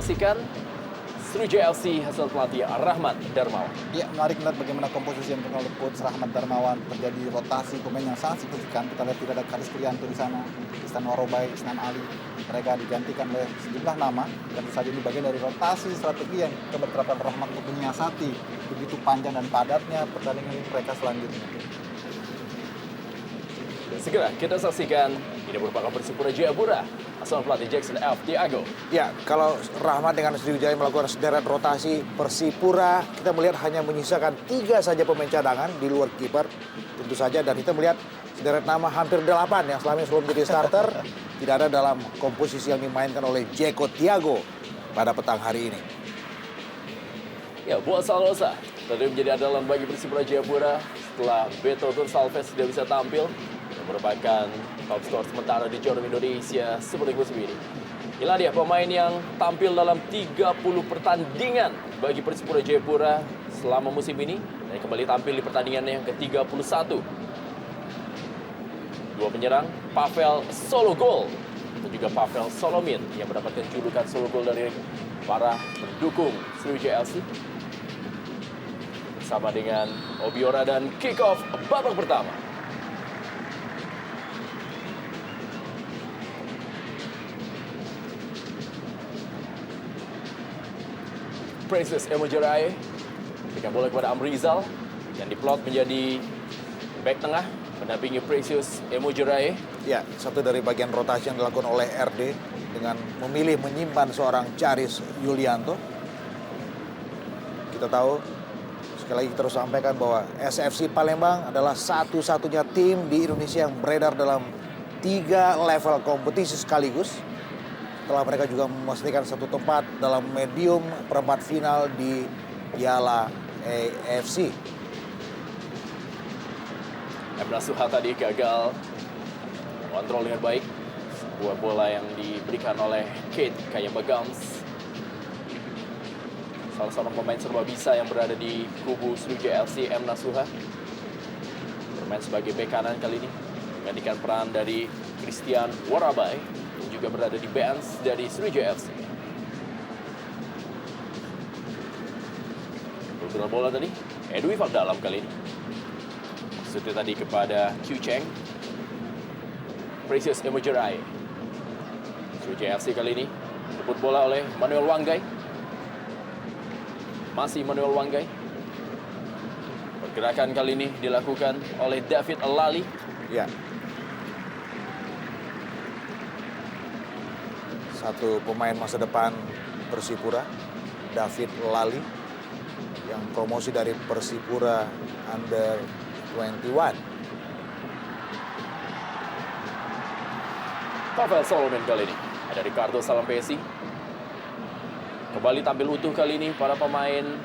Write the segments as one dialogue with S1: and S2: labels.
S1: saksikan Sriwijaya FC hasil pelatih Rahmat Darmawan.
S2: Ya, mari kita lihat bagaimana komposisi yang dilakukan oleh coach Rahmat Darmawan. Terjadi rotasi pemain yang sangat signifikan. Kita lihat tidak ada Karis Prianto di sana, Isnan Warobai, Isnan Ali. Mereka digantikan oleh sejumlah nama. Dan tentu saja ini bagian dari rotasi strategi yang keberterapkan Rahmat untuk menyiasati begitu panjang dan padatnya pertandingan mereka selanjutnya.
S1: Dan segera kita saksikan ini merupakan Persipura Jayapura asal pelatih Jackson F. Tiago.
S3: Ya, kalau Rahmat dengan Sriwijaya melakukan sederet rotasi, Persipura kita melihat hanya menyisakan 3 saja pemain cadangan di luar kiper. Tentu saja, dan kita melihat sederet nama hampir 8 yang selama ini sebelum jadi starter tidak ada dalam komposisi yang dimainkan oleh Jeko Tiago pada petang hari ini.
S1: Ya, Boa Salosa tadi menjadi andalan bagi Persipura Jayapura setelah Beto Tursalves tidak bisa tampil. Yang merupakan top skor sementara di Jorum Indonesia Super League musim ini. Inilah dia pemain yang tampil dalam 30 pertandingan bagi Persipura Jayapura selama musim ini. Dan kembali tampil di pertandingannya yang ke-31. Dua penyerang, Pavel Sologol dan juga Pavel Solomin yang mendapatkan julukan Sologol dari para pendukung Sriwijaya FC. Bersama dengan Obiora dan kick off babak pertama. Precious Emojerai berikan bola kepada Amrizal yang diplot menjadi back tengah mendampingi Precious Emojerai.
S3: Ya, satu dari bagian rotasi yang dilakukan oleh RD dengan memilih menyimpan seorang Charis Yulianto. Kita tahu, sekali lagi terus sampaikan bahwa SFC Palembang adalah satu-satunya tim di Indonesia yang beredar dalam 3 level kompetisi sekaligus. Setelah mereka juga memastikan satu tempat dalam medium perempat final di Piala AFC.
S1: Emrah Suha tadi gagal kontrol dengan baik. Sebuah bola yang diberikan oleh Kate Kayambagams. Salah seorang pemain serba bisa yang berada di kubu Sriwijaya FC, Emrah Suha. Bermain sebagai bek kanan kali ini. Menggantikan peran dari Christian Warabai. Juga berada di bench dari Sriwijaya FC. Bergerak bola tadi, Edwi Van Dalam kali ini. Maksudnya tadi kepada Q Cheng. Precious Emojerai. Sriwijaya FC kali ini dijemput bola oleh Manuel Wanggai. Masih Manuel Wanggai. Pergerakan kali ini dilakukan oleh David Lali.
S3: Ya. Satu pemain masa depan Persipura, David Lali, yang promosi dari Persipura Under 21.
S1: Pavel Solomin kali ini ada Ricardo Salampesi. Kembali tampil utuh kali ini para pemain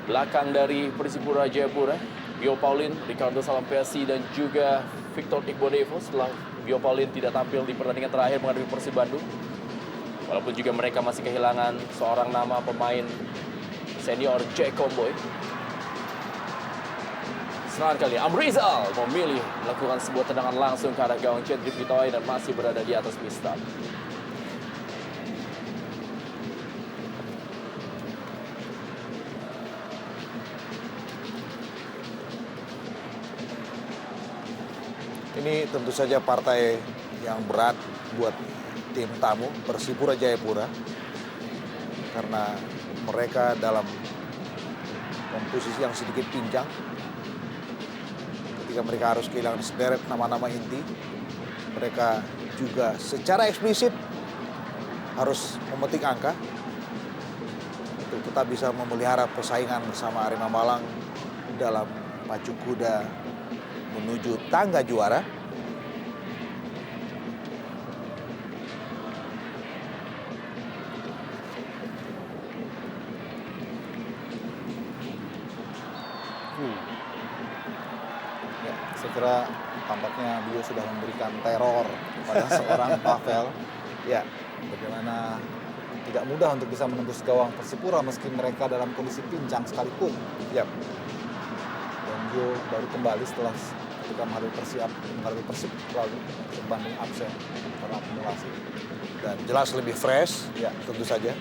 S1: belakang dari Persipura Jayapura. Bio Paulin, Ricardo Salampesi dan juga Victor Iqbonevo setelah Bio Paulin tidak tampil di pertandingan terakhir menghadapi Persib Bandung. Walaupun juga mereka masih kehilangan seorang nama pemain senior Jack Comboy. Serangan kali Amrizal memilih melakukan sebuah tendangan langsung ke arah gawang Cedric Pitoy dan masih berada di atas pista.
S3: Ini tentu saja partai yang berat buat tim tamu Persipura Jayapura. Karena mereka dalam komposisi yang sedikit pincang. Ketika mereka harus kehilangan sederet nama-nama inti. Mereka juga secara eksplisit harus memetik angka. Untuk tetap bisa memelihara persaingan bersama Arema Malang dalam pacu kuda menuju tangga juara.
S2: Ya, saya kira tampaknya dia sudah memberikan teror kepada seorang Pavel.
S3: Ya,
S2: Bagaimana tidak mudah untuk bisa menembus gawang Persipura meski mereka dalam kondisi pincang sekalipun.
S3: ya.
S2: Dan Gio baru kembali setelah ketika menghadapi Persib lalu sebanding absen karena akumulasi.
S3: Dan jelas lebih fresh,
S2: Ya.
S3: tentu saja.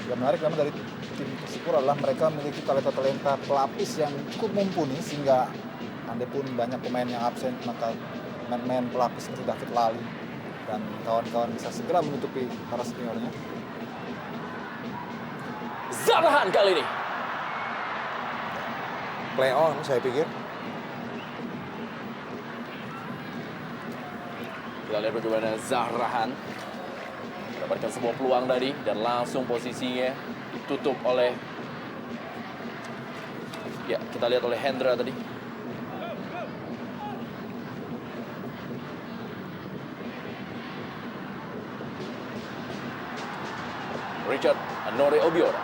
S2: Yang menarik memang dari tim Persipura adalah mereka memiliki talenta-talenta pelapis yang cukup mumpuni sehingga andai pun banyak pemain yang absen maka pemain pelapis seperti David Lali dan kawan-kawan bisa segera menutupi para seniornya.
S1: Zarahan kali ini.
S3: Play on, saya pikir.
S1: Kita lihat bagaimana Zahrahan mendapatkan sebuah peluang tadi dan langsung posisinya ditutup oleh, ya kita lihat oleh Hendra tadi. Richard Anore Obiora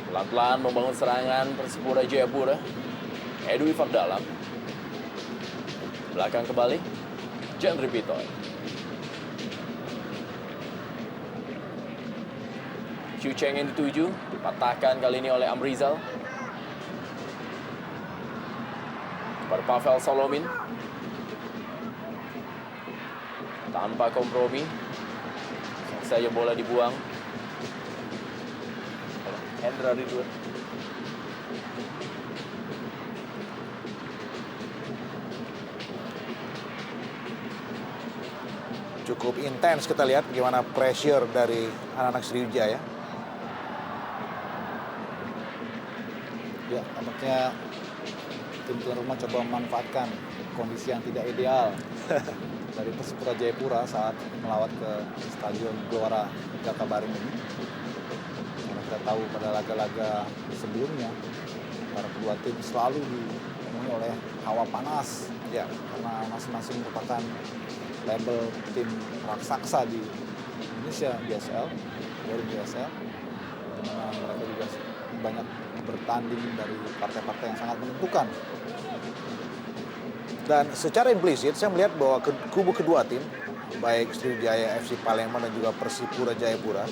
S1: pelan-pelan membangun serangan Persipura Jayapura. Edwi Fagdalam belakang kembali, Jendri Pitoy. Qiu Cheng yang dituju, dipatahkan kali ini oleh Amrizal. Kepada Pavel Solomin. Tanpa kompromi. Saja bola dibuang. Oleh Hendra Ridwan.
S3: Cukup intens kita lihat bagaimana pressure dari anak-anak Sriwijaya.
S2: Ya, tampaknya tim tuan rumah coba memanfaatkan kondisi yang tidak ideal dari Persipura Jayapura saat melawat ke Stadion Gelora Jakabaring ini. Karena kita tahu pada laga-laga sebelumnya para kedua tim selalu dipenuhi oleh hawa panas.
S3: Ya,
S2: Karena masing-masing merupakan label tim raksasa di Indonesia BSL, dari BSL, di mana mereka juga banyak bertanding dari partai-partai yang sangat menentukan.
S3: dan secara implisit saya melihat bahwa kubu kedua tim, baik Sriwijaya FC Palembang dan juga Persipura Jayapura,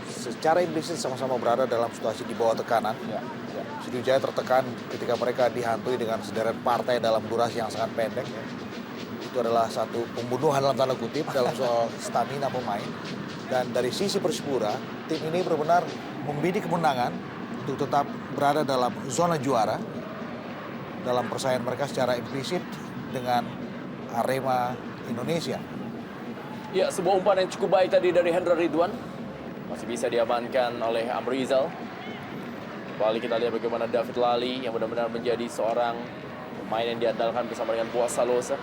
S3: secara implisit sama-sama berada dalam situasi di bawah tekanan.
S2: Ya, ya.
S3: Sriwijaya tertekan ketika mereka dihantui dengan sederet partai dalam durasi yang sangat pendek. Itu adalah satu pembunuhan dalam tanda kutip dalam soal stamina pemain. Dan dari sisi Persipura, tim ini benar-benar membidik kemenangan untuk tetap berada dalam zona juara dalam persaingan mereka secara implisit dengan Arema Indonesia.
S1: Ya, sebuah umpan yang cukup baik tadi dari Hendra Ridwan. Masih bisa diamankan oleh Amrizal. Kembali kita lihat bagaimana David Lali yang benar-benar menjadi seorang pemain yang diandalkan bersama dengan Boas Salosa.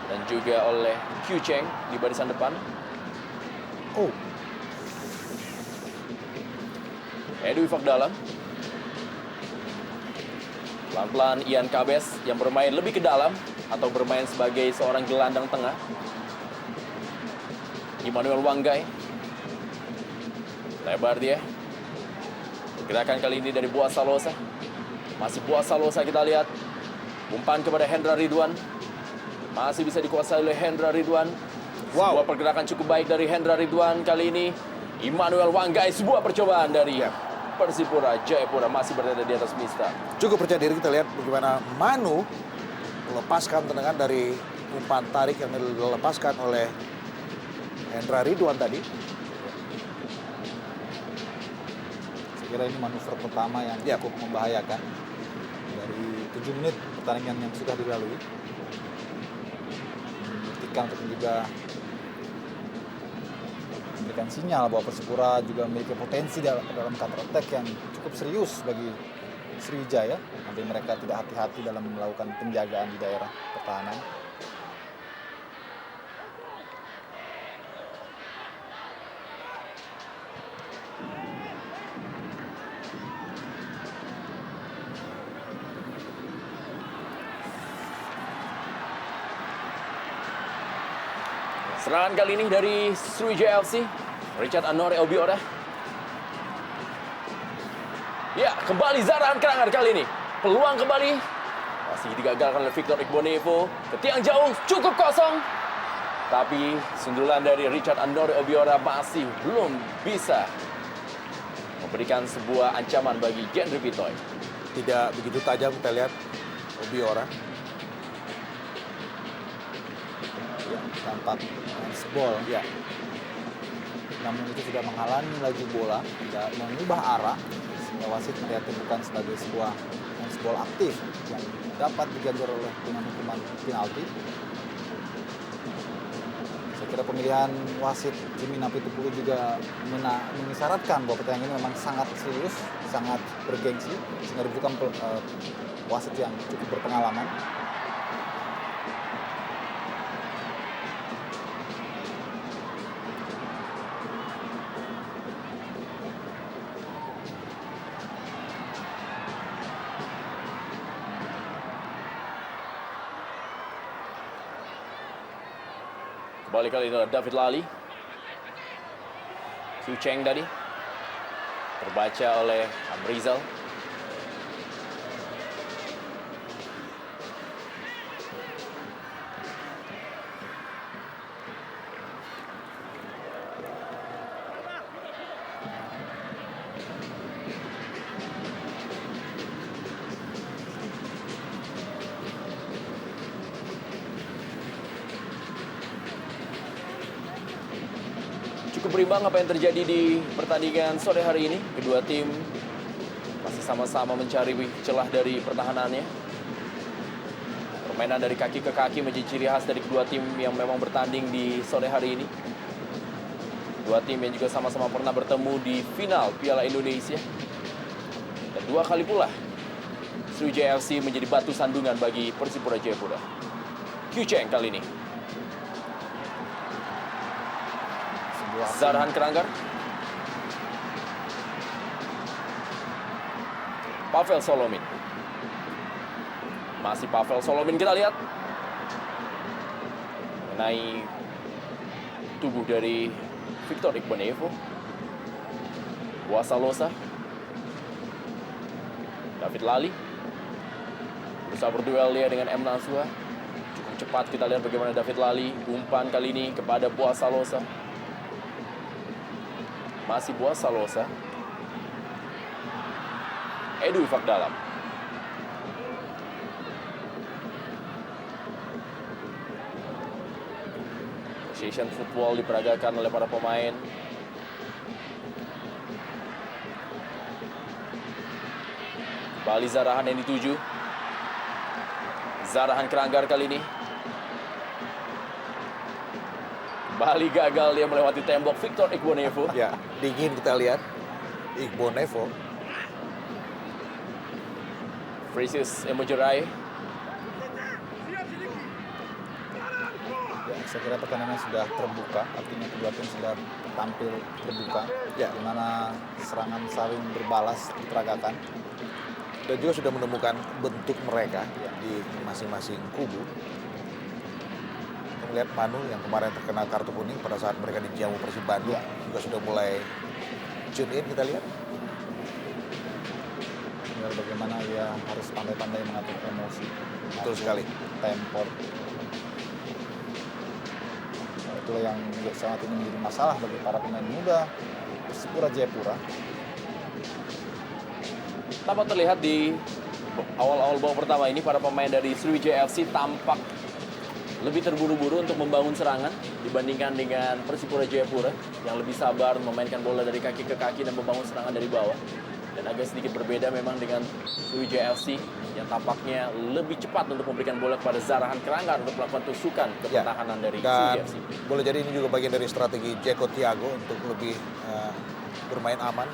S1: Dan juga oleh Qiu Cheng di barisan depan.
S2: Oh,
S1: Edwi Fagdalam. Pelan-pelan Ian Kabes yang bermain lebih ke dalam atau bermain sebagai seorang gelandang tengah. Immanuel Wanggai. Lebar dia. Gerakan kali ini dari Boas Salosa. Masih Boas Salosa kita lihat. Umpan kepada Hendra Ridwan. Masih bisa dikuasai oleh Hendra Ridwan.
S3: Wow.
S1: Sebuah pergerakan cukup baik dari Hendra Ridwan kali ini. Immanuel Wanggai, sebuah percobaan dari Persipura Jayapura masih berada di atas Mista.
S3: Cukup percaya diri kita lihat bagaimana Manu melepaskan tendangan dari umpan tarik yang dilepaskan oleh Hendra Ridwan tadi.
S2: saya kira ini manuver pertama yang
S3: Ya.
S2: cukup membahayakan dari 7 menit pertandingan yang sudah dilalui. Membuktikan untuk juga memberikan sinyal bahwa Persipura juga memiliki potensi dalam counter attack yang cukup serius bagi Sriwijaya. Nanti mereka tidak hati-hati dalam melakukan penjagaan di daerah pertahanan.
S1: Serangan kali ini dari Sriwijaya FC. Richard Anore Obiora. Ya, kembali Zarahan Krangar kali ini. Peluang kembali. Masih digagalkan oleh Victor Igbonevo. Ke tiang jauh, cukup kosong. Tapi sundulan dari Richard Anore Obiora masih belum bisa memberikan sebuah ancaman bagi Jendri Pitoy.
S3: tidak begitu tajam kita lihat Ubiora.
S2: Ya, tampak handsball.
S3: Ya,
S2: Namun itu sudah menghalangi laju bola, tidak mengubah arah, sehingga wasit melihatnya bukan sebagai sebuah handsball aktif yang dapat diganjar oleh dengan hukuman penalti. Saya kira pemilihan wasit Jimmy Napitupulu juga mengisyaratkan bahwa pertandingan ini memang sangat serius, sangat bergengsi, sehingga dibutuhkan wasit yang cukup berpengalaman.
S1: Kembali kali ini adalah David Lally. Su Cheng tadi. Terbaca oleh Amrizal. Cukup berimbang apa yang terjadi di pertandingan sore hari ini. Kedua tim masih sama-sama mencari celah dari pertahanannya. Permainan dari kaki ke kaki menjadi ciri khas dari kedua tim yang memang bertanding di sore hari ini. Dua tim yang juga sama-sama pernah bertemu di final Piala Indonesia. Dan dua kali pula Sriwijaya FC menjadi batu sandungan bagi Persipura Jayapura. Q Cheng kali ini. Zarhan Kranggar. Pavel Solomin. Masih Pavel Solomin, kita lihat. Mengenai tubuh dari Victor Ikhwanevo. Boasalosa. David Lally. Berusaha berduel dia dengan M. Nasua. Cukup cepat kita lihat bagaimana David Lally. Umpan kali ini kepada Boasalosa. Masih Boasalosa. Edu Ifak dalam. Association football diperagakan oleh para pemain. Kembali Zarahan yang dituju. Zarahan Kranggar kali ini. Kembali gagal dia melewati tembok Victor Ikhwanevo.
S3: ya, dingin kita lihat Ikhwanevo.
S1: Francis Emojerai.
S2: Ya, saya kira pertandingan sudah terbuka, artinya kedua tim sudah tampil terbuka,
S3: Ya.
S2: di mana serangan saling berbalas diperagakan.
S3: Dan juga sudah menemukan bentuk mereka di masing-masing kubu. Kita melihat Manu yang kemarin terkena kartu kuning pada saat mereka dijamu Persib Bandung juga sudah mulai tune in, kita lihat.
S2: Tinggal bagaimana ia harus pandai-pandai mengatur emosi.
S3: Betul sekali.
S2: Tempo. Nah, itulah yang saat ini menjadi masalah bagi para pemain muda Persipura Jayapura.
S1: Tampak terlihat di awal-awal babak pertama ini para pemain dari Sriwijaya FC tampak lebih terburu-buru untuk membangun serangan dibandingkan dengan Persipura Jayapura yang lebih sabar memainkan bola dari kaki ke kaki dan membangun serangan dari bawah. Dan agak sedikit berbeda memang dengan Sriwijaya FC yang tampaknya lebih cepat untuk memberikan bola kepada Zarahan Kranggar untuk melakukan tusukan ke pertahanan dari Sriwijaya
S3: Dan
S1: FC.
S3: boleh jadi ini juga bagian dari strategi Jeko Tiago untuk lebih bermain aman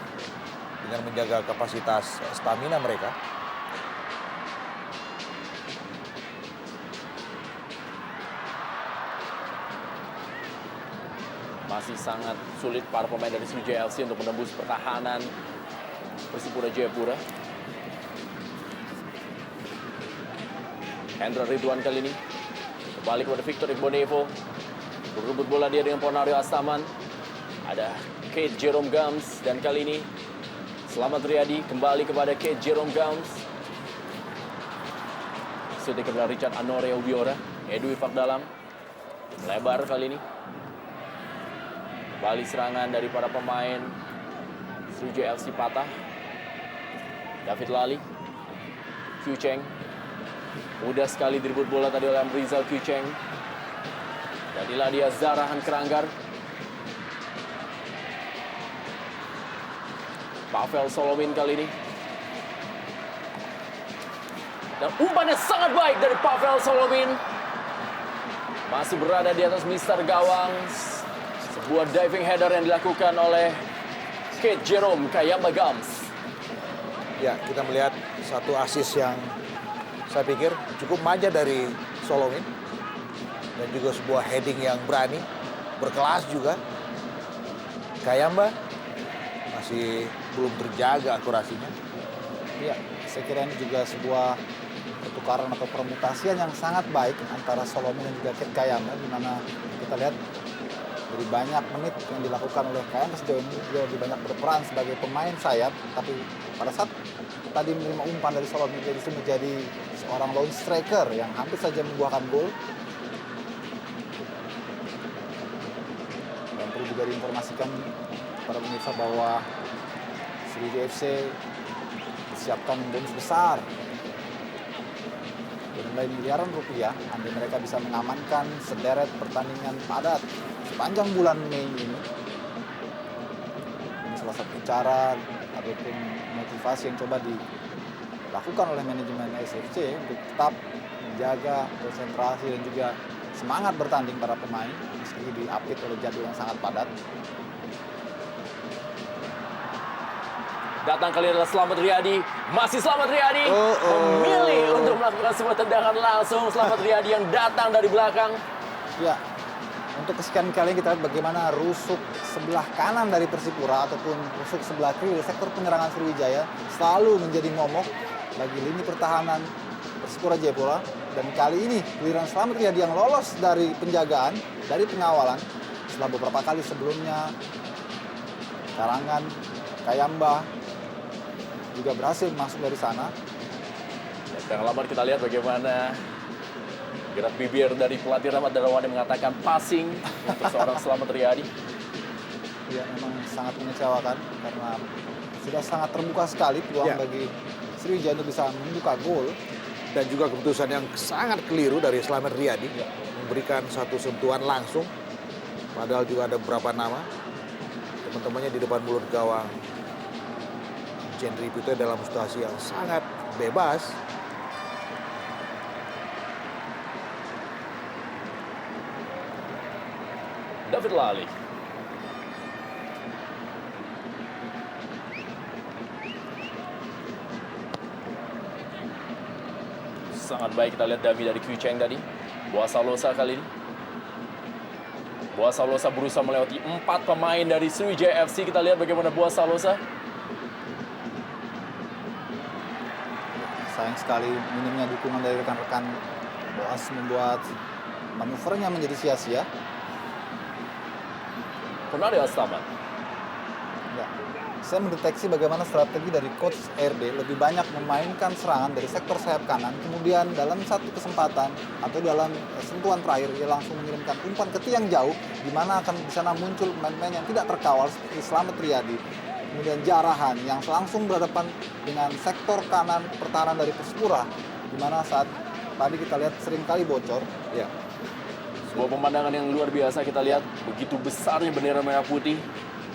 S3: dengan menjaga kapasitas stamina mereka.
S1: Masih sangat sulit para pemain dari Sriwijaya FC untuk menembus pertahanan Persipura Jayapura. Hendra Ridwan kali ini kembali kepada Victor Ikhwanevo. Berebut bola dia dengan Ponario Astaman. Ada Kate Jerome Gams dan kali ini Selamat Riyadi kembali kepada Kate Jerome Gams. Sudah kepada Richard Anorea Ubiora. Edu Ifak dalam. Lebar kali ini. Kembali serangan dari para pemain Sriwijaya FC patah. David Lally. Kyucheng. Mudah sekali direbut bola tadi oleh Rizal Kyucheng. Dan inilah dia Zarahan Keranggar. Pavel Solomin kali ini. Dan umpannya sangat baik dari Pavel Solomin. Masih berada di atas mister gawang. Sebuah diving header yang dilakukan oleh Kate Jerome Kayamba Gams.
S3: Ya, kita melihat satu assist yang saya pikir cukup manja dari Solomin. Dan juga sebuah heading yang berani, berkelas juga. Kayamba masih belum terjaga akurasinya.
S2: Iya, saya kira ini juga sebuah pertukaran atau permutasian yang sangat baik antara Solomin dan juga Kate Kayamba, di mana kita lihat dari banyak menit yang dilakukan oleh Kayamba sejauh ini dia lebih banyak berperan sebagai pemain sayap, tapi pada saat tadi menerima umpan dari Solomin dia justru menjadi seorang lone striker yang hampir saja membuahkan gol. Dan perlu juga diinformasikan kepada pemirsa bahwa Sriwijaya FC siapkan bonus besar bernilai miliaran rupiah andai mereka bisa mengamankan sederet pertandingan padat sepanjang bulan Mei ini. Ini salah satu cara ataupun motivasi yang coba dilakukan oleh manajemen SFC untuk tetap menjaga konsentrasi dan juga semangat bertanding para pemain meski diapit oleh jadwal yang sangat padat.
S1: Datang kali adalah Slamet Riyadi. Masih Slamet Riyadi memilih untuk melakukan sebuah tendangan langsung. Slamet Riyadi yang datang dari belakang.
S2: Ya, untuk kesekian kalinya kita lihat bagaimana rusuk sebelah kanan dari Persipura ataupun rusuk sebelah kiri dari sektor penyerangan Sriwijaya selalu menjadi momok bagi lini pertahanan Persipura Jayapura. Dan kali ini giliran Slamet Riyadi yang lolos dari penjagaan, dari pengawalan setelah beberapa kali sebelumnya Karangan, Kayamba juga berhasil masuk dari sana.
S1: Yang lama kita lihat bagaimana gerak bibir dari pelatih Rahmat Darmawan yang mengatakan passing untuk seorang Slamet Riyadi.
S2: Ya, memang sangat mengecewakan karena sudah sangat terbuka sekali peluang bagi Sriwijaya untuk bisa membuka gol.
S3: Dan juga keputusan yang sangat keliru dari Slamet Riyadi. Memberikan satu sentuhan langsung. Padahal juga ada beberapa nama. Teman-temannya di depan mulut gawang. Jendri Putih dalam situasi yang sangat bebas.
S1: David Lali. Sangat baik kita lihat dummy dari Kyucheng tadi. Boa Salosa kali ini. Boa Salosa berusaha melewati 4 pemain dari Sriwijaya FC. Kita lihat bagaimana Boa Salosa.
S2: Sayang sekali minimnya dukungan dari rekan-rekan Boas membuat manuvernya menjadi sia-sia.
S1: Fernando Astaman.
S2: Ya. Saya mendeteksi bagaimana strategi dari coach RD lebih banyak memainkan serangan dari sektor sayap kanan, kemudian dalam satu kesempatan atau dalam sentuhan terakhir dia langsung mengirimkan umpan ke tiang jauh, di mana akan di sana muncul pemain-pemain yang tidak terkawal seperti Slamet Riyadi, kemudian Jarahan yang langsung berhadapan dengan sektor kanan pertahanan dari Persipura, di mana saat tadi kita lihat seringkali bocor.
S3: Ya.
S1: Sebuah pemandangan yang luar biasa kita lihat. Begitu besarnya bendera merah putih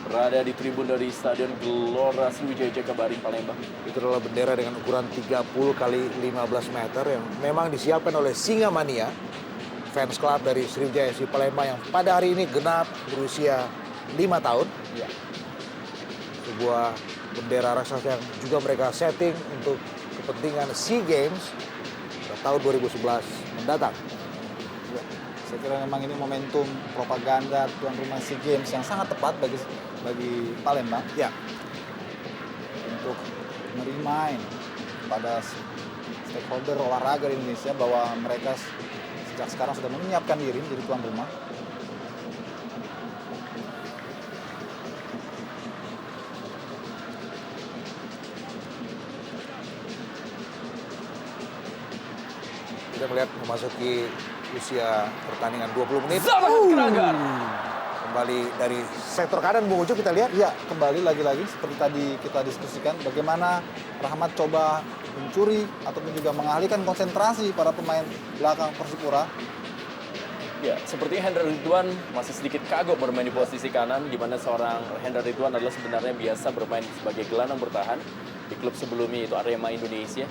S1: berada di tribun dari Stadion Gelora Sriwijaya Jakabaring Palembang.
S3: Itu adalah bendera dengan ukuran 30 kali 15 meter yang memang disiapkan oleh Singa Mania, fans club dari Sriwijaya FC Palembang yang pada hari ini genap berusia 5 tahun.
S2: Ya.
S3: Sebuah bendera raksasa yang juga mereka setting untuk kepentingan SEA Games pada tahun 2011 mendatang.
S2: Ya. Saya kira memang ini momentum propaganda tuan rumah SEA Games yang sangat tepat bagi Palembang.
S3: Ya.
S2: Untuk merimain pada stakeholder olahraga di Indonesia bahwa mereka sejak sekarang sudah menyiapkan diri menjadi tuan rumah.
S3: Kita melihat memasuki usia pertandingan 20 menit.
S1: Zarahan Keranggar.
S3: Kembali dari sektor kanan Bung Ucup kita lihat.
S2: Ya, kembali lagi-lagi seperti tadi kita diskusikan bagaimana Rahmat coba mencuri ataupun juga mengalihkan konsentrasi para pemain belakang Persipura.
S1: Ya, seperti Hendra Ridwan masih sedikit kagok bermain di posisi kanan, di mana seorang Hendra Ridwan adalah sebenarnya biasa bermain sebagai gelandang bertahan di klub sebelumnya, itu Arema Indonesia.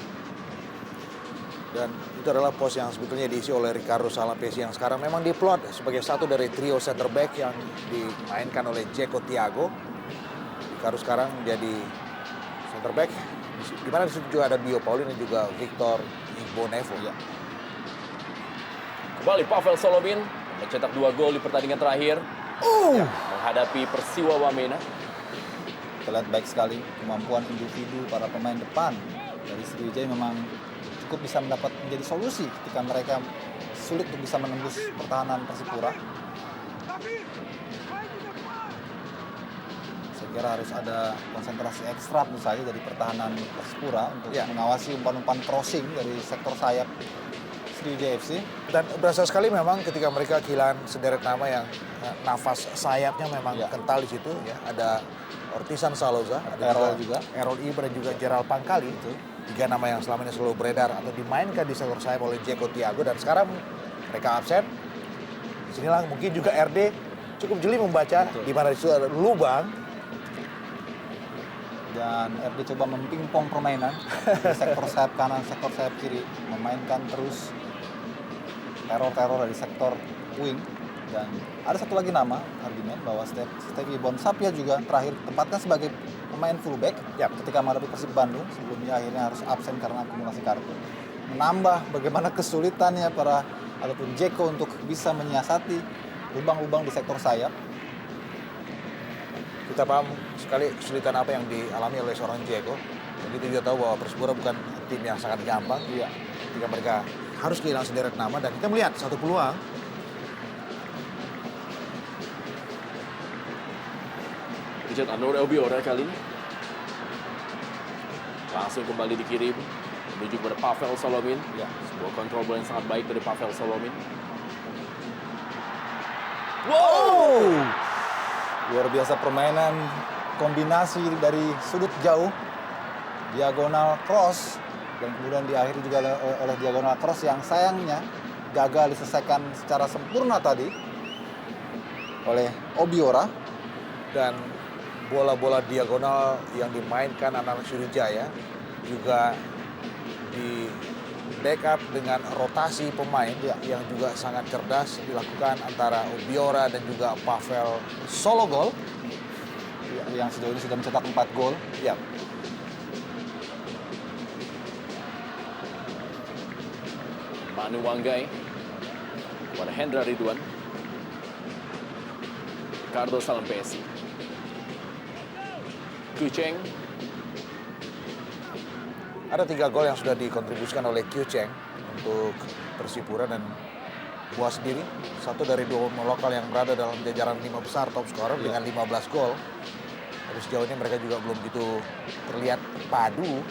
S3: Dan itu adalah pos yang sebetulnya diisi oleh Ricardo Salampesi yang sekarang memang diplot sebagai satu dari trio center back yang dimainkan oleh Jeko Tiago. Ricardo sekarang menjadi center back, di mana di situ juga ada Bio Paulin dan juga Victor Igbonevo.
S2: Ya.
S1: Kembali Pavel Solomin mencetak 2 gol di pertandingan terakhir menghadapi Persiwa Wamena.
S2: Kita lihat baik sekali kemampuan individu para pemain depan dari Sriwijaya memang cukup bisa menjadi solusi ketika mereka sulit untuk bisa menembus pertahanan Persipura. Saya kira harus ada konsentrasi ekstra tentu saja dari pertahanan Persipura untuk mengawasi umpan-umpan crossing dari sektor sayap Sriwijaya FC.
S3: Dan berasa sekali memang ketika mereka kehilangan sederet nama yang nafas sayapnya memang kental di situ ya. Ada Ortisan Saloza, ada
S2: juga
S3: Errol Iba dan juga Gerald Pangkali itu. 3 nama yang selama ini selalu beredar atau dimainkan di sektor sayap oleh Jeko Tiago dan sekarang mereka absen. Disinilah mungkin juga RD cukup jeli membaca di mana di situ ada lubang.
S2: Dan RD coba mempingpong permainan di sektor sayap kanan, sektor sayap kiri, memainkan terus teror-teror dari sektor wing. Dan ada satu lagi nama, argumen bahwa Stevie Bonsapia juga terakhir tempatkan sebagai pemain fullback ketika menghadapi Persib Bandung. Sebelumnya akhirnya harus absen karena akumulasi kartu. Menambah bagaimana kesulitannya ataupun Jeko untuk bisa menyiasati lubang-lubang di sektor sayap.
S3: Kita paham sekali kesulitan apa yang dialami oleh seorang Jeko. Dan kita juga tahu bahwa Persipura bukan tim yang sangat gampang. Ketika mereka harus kehilangan sederet nama dan kita melihat satu peluang.
S1: Richard Anwar Obiora kali ini langsung kembali dikirim menuju kepada Pavel Solomin. Sebuah kontrol bola yang sangat baik dari Pavel Solomin.
S2: Wow! Luar biasa permainan kombinasi dari sudut jauh, diagonal cross, dan kemudian diakhiri juga oleh diagonal cross yang sayangnya gagal diselesaikan secara sempurna tadi oleh Obiora.
S3: Dan bola-bola diagonal yang dimainkan anak-anak Sriwijaya juga di backup dengan rotasi pemain yang juga sangat cerdas dilakukan antara Obiora dan juga Pavel Sologol
S2: yang sejauh ini sudah mencetak 4 gol.
S1: Manu Wanggai kepada Hendra Ridwan. Ricardo Salampesi. Kucheng.
S3: Ada 3 gol yang sudah dikontribusikan oleh Kucheng untuk Persipura dan Buas sendiri. Satu dari 2 lokal yang berada dalam jajaran 5 besar top scorer dengan 15 gol. Tapi sejauh ini mereka juga belum begitu terlihat padu.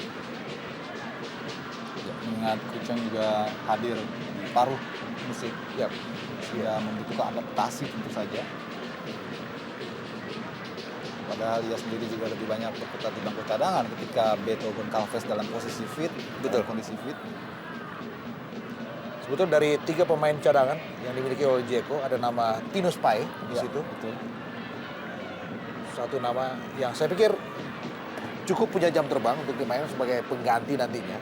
S2: Mengingat Kucheng juga hadir di paruh musim. Dia membutuhkan adaptasi tentu saja. Padahal dia sendiri juga lebih banyak berputar di bangku cadangan ketika Beto Goncalves dalam posisi fit, kondisi fit.
S3: Sebetulnya dari 3 pemain cadangan yang dimiliki oleh Jeko ada nama Tinus Pai di situ.
S2: Betul.
S3: Satu nama yang saya pikir cukup punya jam terbang untuk dimainkan sebagai pengganti nantinya.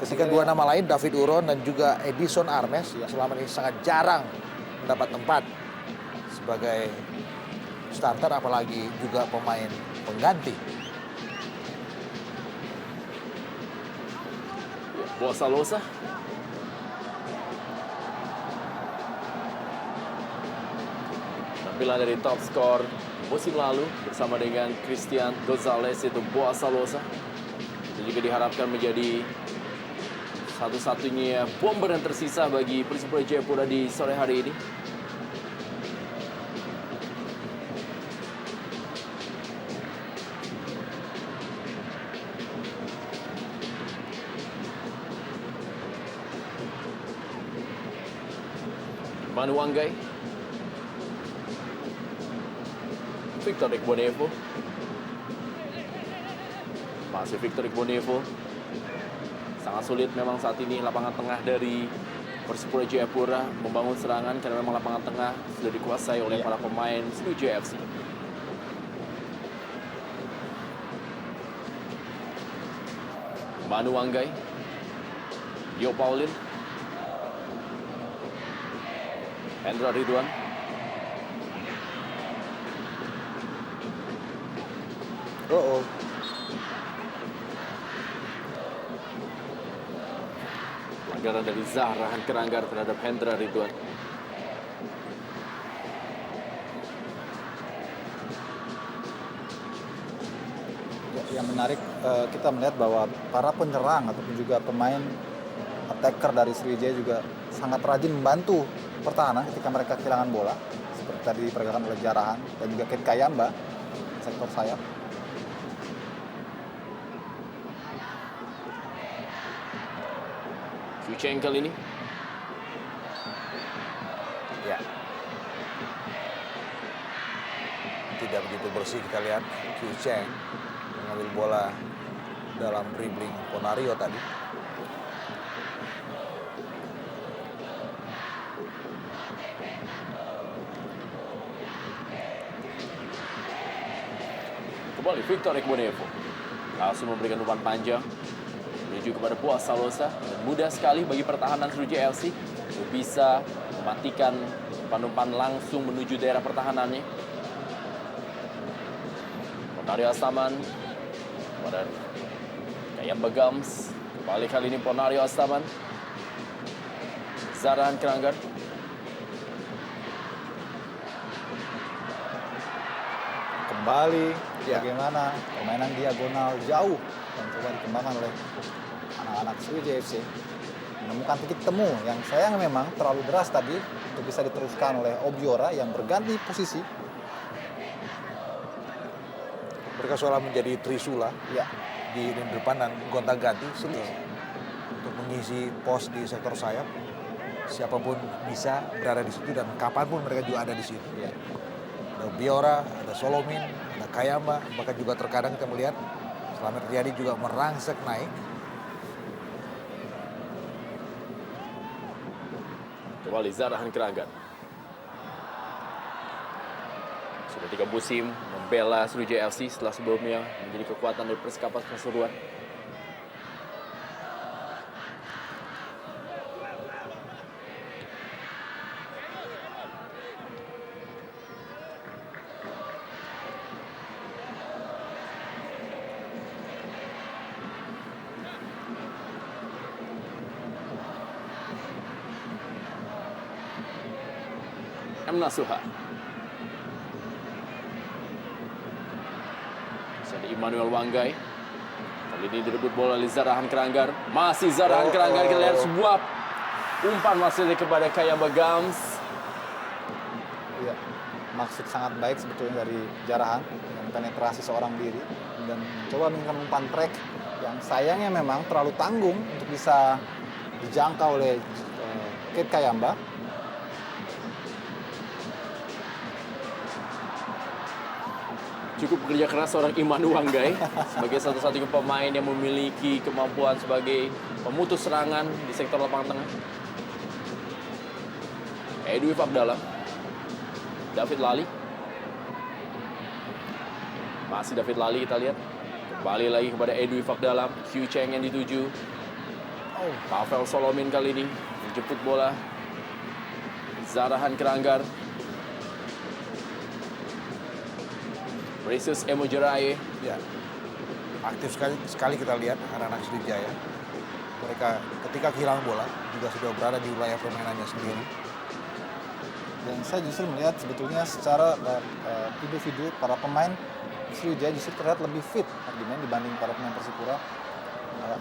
S3: Ketika 2 nama lain David Uron dan juga Edison Armes selama ini sangat jarang mendapat tempat sebagai starter apalagi juga pemain pengganti.
S1: Boa Salosa. Tampilan dari top skor musim lalu bersama dengan Christian Gonzalez itu Boa Salosa. Itu juga diharapkan menjadi satu-satunya bomber yang tersisa bagi Persipura Jayapura di sore hari ini. Manu Wanggai. Victor Iqbonevo. Masih Victor Iqbonevo. Sangat sulit memang saat ini lapangan tengah dari Persipura Jayapura membangun serangan karena memang lapangan tengah sudah dikuasai oleh para pemain Sriwijaya FC. Manu Wanggai, Dio Paulin, Hendra Ridwan, pelanggaran dari Zahra Keranggar terhadap Hendra Ridwan.
S2: Yang menarik kita melihat bahwa para penyerang ataupun juga pemain attacker dari Sriwijaya juga sangat rajin membantu pertahanan ketika mereka kehilangan bola, seperti tadi diperagakan oleh Jarahan dan juga Ket Kayamba sektor sayap.
S1: Cheng kali ini.
S3: Ya. Tidak begitu bersih kita lihat. Cheng mengambil bola dalam dribbling Ponario tadi.
S1: Kembali Victor Iqbonevo. Langsung memberikan umpan panjang menuju kepada Boaz Salosa. Dan mudah sekali bagi pertahanan Sriwijaya FC untuk bisa mematikan umpan-umpan langsung menuju daerah pertahanannya. Ponario Astaman kepada Kayamba Gams. Kembali kali ini Ponario Astaman. Zahran Keranggar.
S2: Kembali bagaimana permainan diagonal jauh yang coba dikembangkan oleh anak-anak Sriwijaya FC, menemukan titik temu yang sayang memang terlalu deras tadi untuk bisa diteruskan oleh Obiora yang berganti posisi.
S3: Mereka seolah menjadi Trisula
S2: Ya,
S3: di lini depan dan gonta-ganti untuk mengisi pos di sektor sayap. Siapapun bisa berada di situ dan kapanpun mereka juga ada di situ.
S2: ya.
S3: Ada Biora, ada Solomin, ada Kayamba, bahkan juga terkadang kita melihat Slamet Riyadi juga merangsek naik.
S1: Kembali Zahran Keranggar. Sudah 3 musim membela Sriwijaya FC setelah sebelumnya menjadi kekuatan dari Persikabo Pasuruan. M. Nasuha. Ada Immanuel Wanggai. Kali ini direbut bola oleh Zahran Keranggar. Masih Zahran Keranggar. Kita lihat sebuah umpan masih kepada Kayamba Gams.
S2: Iya, maksud sangat baik sebetulnya dari Jarahan dengan penetrasi seorang diri dan mencoba menginginkan umpan track yang sayangnya memang terlalu tanggung untuk bisa dijangkau oleh Ket Kayamba.
S1: Cukup bekerja keras seorang Immanuel Wanggai sebagai satu-satunya pemain yang memiliki kemampuan sebagai pemutus serangan di sektor lapangan tengah. Edwi Fagdalam, David Lali. Masih David Lali kita lihat. Kembali lagi kepada Edwi Fagdalam, Q Cheng yang dituju. Pavel Solomin kali ini menjemput bola. Zahran Keranggar. Precious Emo Jeraye.
S3: Ya, aktif sekali kita lihat anak-anak Sriwijaya. Mereka ketika kehilangan bola juga sudah berada di wilayah permainannya sendiri.
S2: Dan saya justru melihat sebetulnya secara individu para pemain Sriwijaya justru terlihat lebih fit dibanding para pemain Persipura.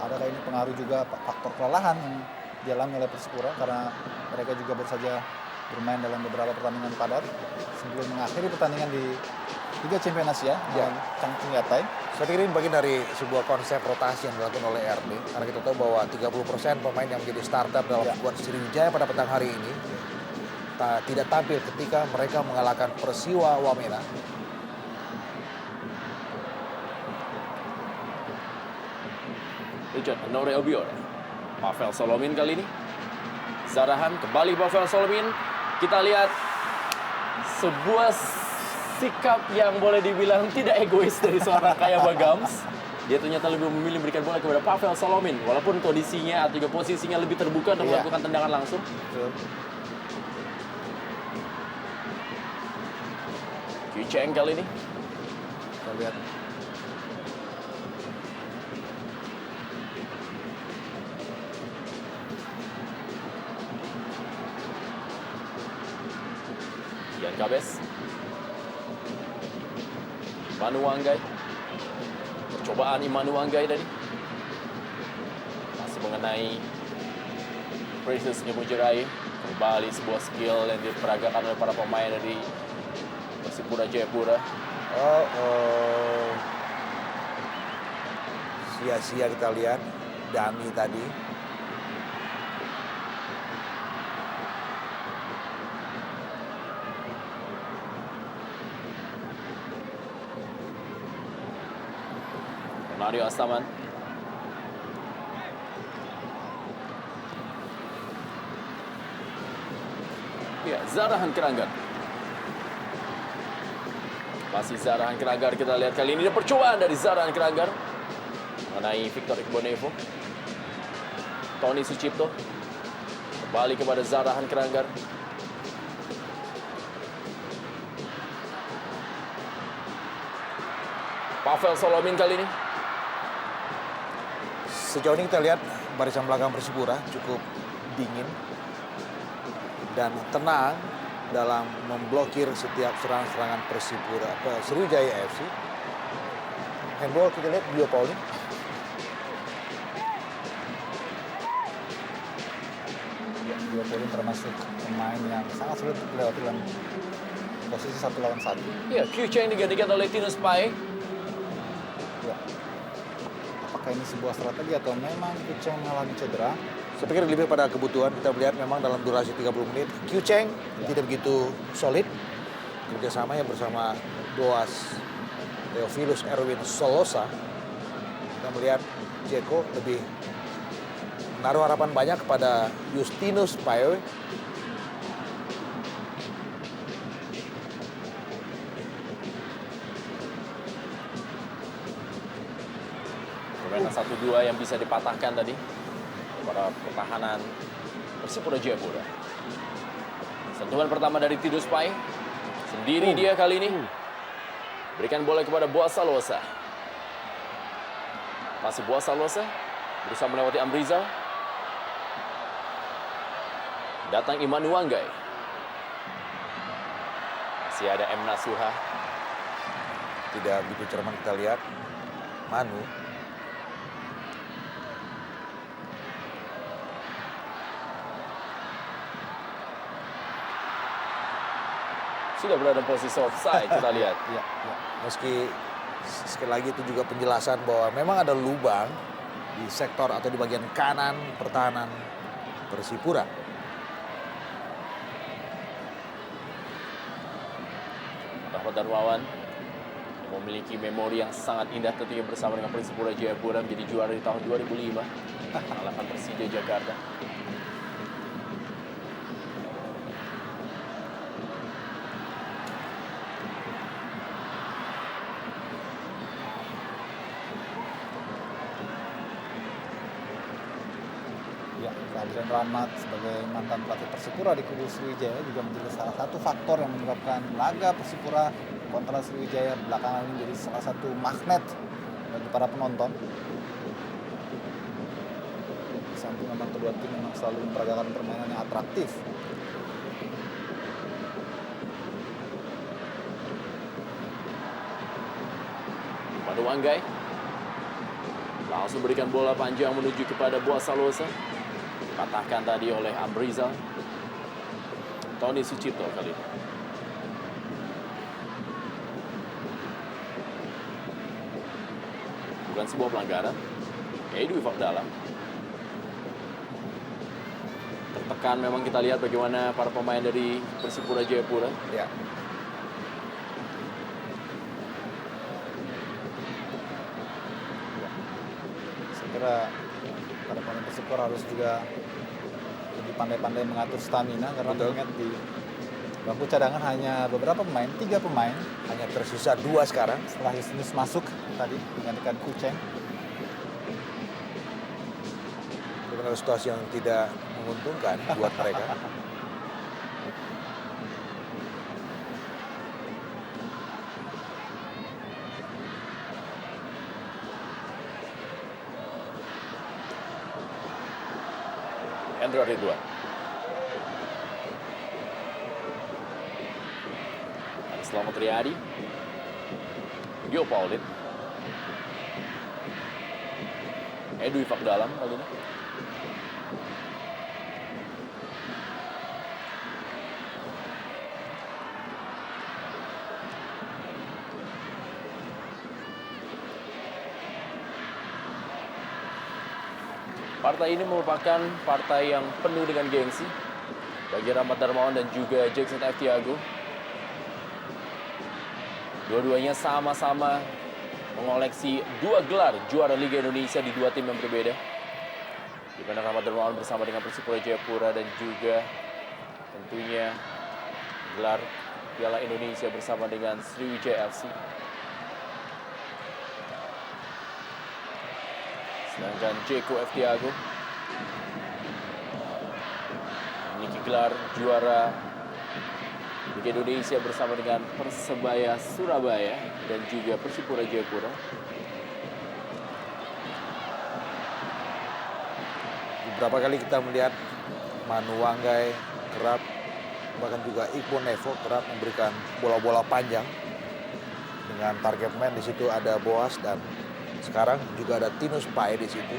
S2: Adakah ini pengaruh juga faktor kelelahan yang dialami oleh Persipura karena mereka juga baru saja bermain dalam beberapa pertandingan padat sebelum mengakhiri pertandingan di Liga Champions Asia dan Changchun Yatai.
S3: Saya pikir ini bagian dari sebuah konsep rotasi yang dilakukan oleh RB. Karena kita tahu bahwa 30% pemain yang menjadi starter dalam skuad Sriwijaya pada petang hari ini tidak tampil ketika mereka mengalahkan Persiwa Wamena
S1: Richard Honore Obiora. Pavel Solomin kali ini. Zarahan kembali Pavel Solomin. Kita lihat sebuah sikap yang boleh dibilang tidak egois dari seorang Kaya Bagams. Dia ternyata lebih memilih memberikan bola kepada Pavel Solomin. Walaupun kondisinya atau juga posisinya lebih terbuka untuk melakukan tendangan langsung.
S2: Betul.
S1: Kyucheng kali ini.
S2: Kita lihat.
S1: Ian Kabes. Imanu Wanggai. Percobaan Imanu Wanggai tadi. Masih mengenai Precious Nyemujerai. Kembali sebuah skill yang diperagakan oleh para pemain dari Persipura Jayapura.
S3: Sia-sia kita lihat Dami tadi.
S1: Mario Astaman. Ya, Zarahan Keranggar. Masih Zarahan Keranggar, kita lihat kali ini ada percobaan dari Zarahan Keranggar mengenai Victor Igbonevo. Tony Sucipto kembali kepada Zarahan Keranggar. Pavel Solomin kali ini.
S3: Sejauh ini kita lihat barisan belakang Persipura cukup dingin dan tenang dalam memblokir setiap serangan-serangan Persipura, Sriwijaya FC. Handball kita lihat Bio Pauline.
S2: Ya, Bio Pauline termasuk pemain yang sangat sulit untuk dilewati dalam posisi 1 lawan 1.
S1: Ya, Kyucheng digantikan oleh Tinus Pai.
S2: Ya. Apakah ini sebuah strategi atau memang Kyucheng mengalami cedera?
S3: Saya pikir lebih pada kebutuhan. Kita melihat memang dalam durasi 30 menit Kyucheng tidak begitu solid. Kerjasamanya bersama Boas Theophilus Erwin Solosa. Kita melihat Jeko lebih menaruh harapan banyak kepada Justinus Payoe.
S1: Permainan 1-2 yang bisa dipatahkan tadi para pertahanan Persipura Jayapura. Sentuhan pertama dari Tidus Pai. Sendiri dia kali ini. Berikan bola kepada Boas Salosa. Masih Boas Salosa berusaha melewati Amrizal. Datang Imanu Wanggai. Masih ada M. Nasuha.
S3: Tidak begitu cermat kita lihat Manu.
S1: Sudah berada dalam posisi offside, kita lihat.
S2: Ya.
S3: Meski sekali lagi itu juga penjelasan bahwa memang ada lubang di sektor atau di bagian kanan pertahanan Persipura.
S1: Rahmat Darmawan yang memiliki memori yang sangat indah ketika bersama dengan Persipura Jayapura menjadi juara di tahun 2005 mengalahkan Persija Jakarta.
S2: Ya, kehadiran Rahmat sebagai mantan pelatih Persipura di kubu Sriwijaya juga menjadi salah satu faktor yang menyebabkan laga Persipura kontra Sriwijaya belakangan ini menjadi salah satu magnet bagi para penonton. Di samping memang kedua tim memang selalu memperagakan permainan yang atraktif.
S1: Imanu Wanggai langsung berikan bola panjang menuju kepada Boas Salosa. Dipatahkan tadi oleh Amrizal. Tony Sucipto kali ini. Bukan sebuah pelanggaran. Edwi Fardala. Tertekan memang kita lihat bagaimana para pemain dari Persipura Jayapura.
S3: Ya.
S2: Saya kira Para pemain Persipura harus juga lebih pandai-pandai mengatur stamina karena mengingat di bangku cadangan hanya beberapa pemain, 3 pemain.
S3: Hanya tersisa 2 sekarang.
S2: Setelah Justinus masuk tadi menggantikan Kuceng.
S3: Dengan situasi yang tidak menguntungkan buat mereka.
S1: Hendra Ridwan. Ada Selamat Riyadi. Gio Paulin. Edwi Fakdalam kali ini. Partai ini merupakan partai yang penuh dengan gengsi bagi Rahmat Darmawan dan juga Jackson F. Tiago. Dua-duanya sama-sama mengoleksi 2 gelar juara Liga Indonesia di 2 tim yang berbeda. Di mana Rahmat Darmawan bersama dengan Persipura Jayapura dan juga tentunya gelar Piala Indonesia bersama dengan Sriwijaya FC. Sedangkan Jeko F. Tiago memiliki gelar juara Liga Indonesia bersama dengan Persebaya Surabaya dan juga Persipura Jayapura.
S3: Beberapa kali kita melihat Manu Wanggai kerap, bahkan juga Iqbal Nevo kerap memberikan bola-bola panjang dengan target man. Di situ ada Boas dan sekarang juga ada Tinus Pae di situ.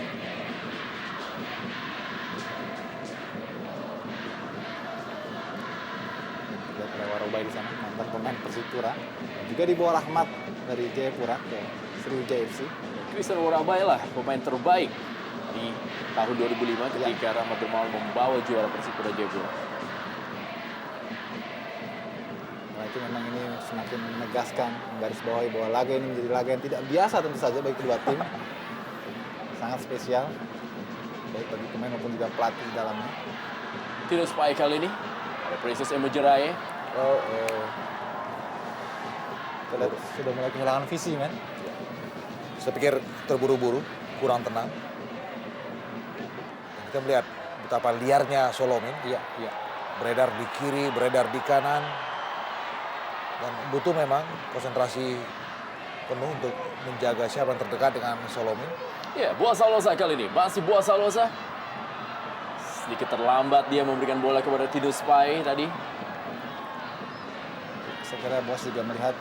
S2: Lihat Warobai di sana, mantan pemain Persipura. Juga dibawa Rahmat dari Jayapura ke Sriwijaya FC.
S1: Christian Warabai lah pemain terbaik di tahun 2005 ketika Rahmat Darmawan membawa juara Persipura Jayapura.
S2: Nah, itu memang ini semakin menegaskan, menggarisbawahi bahwa laga ini menjadi laga yang tidak biasa tentu saja bagi kedua tim. Sangat spesial, baik bagi pemain maupun juga pelatih di dalamnya.
S1: Tinus Pae kali ini ada Precious Emojeraye.
S2: Kita lihat sudah mulai kehilangan visi, men.
S3: Saya pikir terburu-buru, kurang tenang. Dan kita melihat betapa liarnya Solomin.
S2: Iya.
S3: Beredar di kiri, beredar di kanan. Dan butuh memang konsentrasi penuh untuk menjaga siapa yang terdekat dengan Solomin.
S1: Ya, Boas Salosa kali ini. Masih Boas Salosa. Sedikit terlambat dia memberikan bola kepada Tinus Pae tadi.
S2: Saya kira Bos juga melihat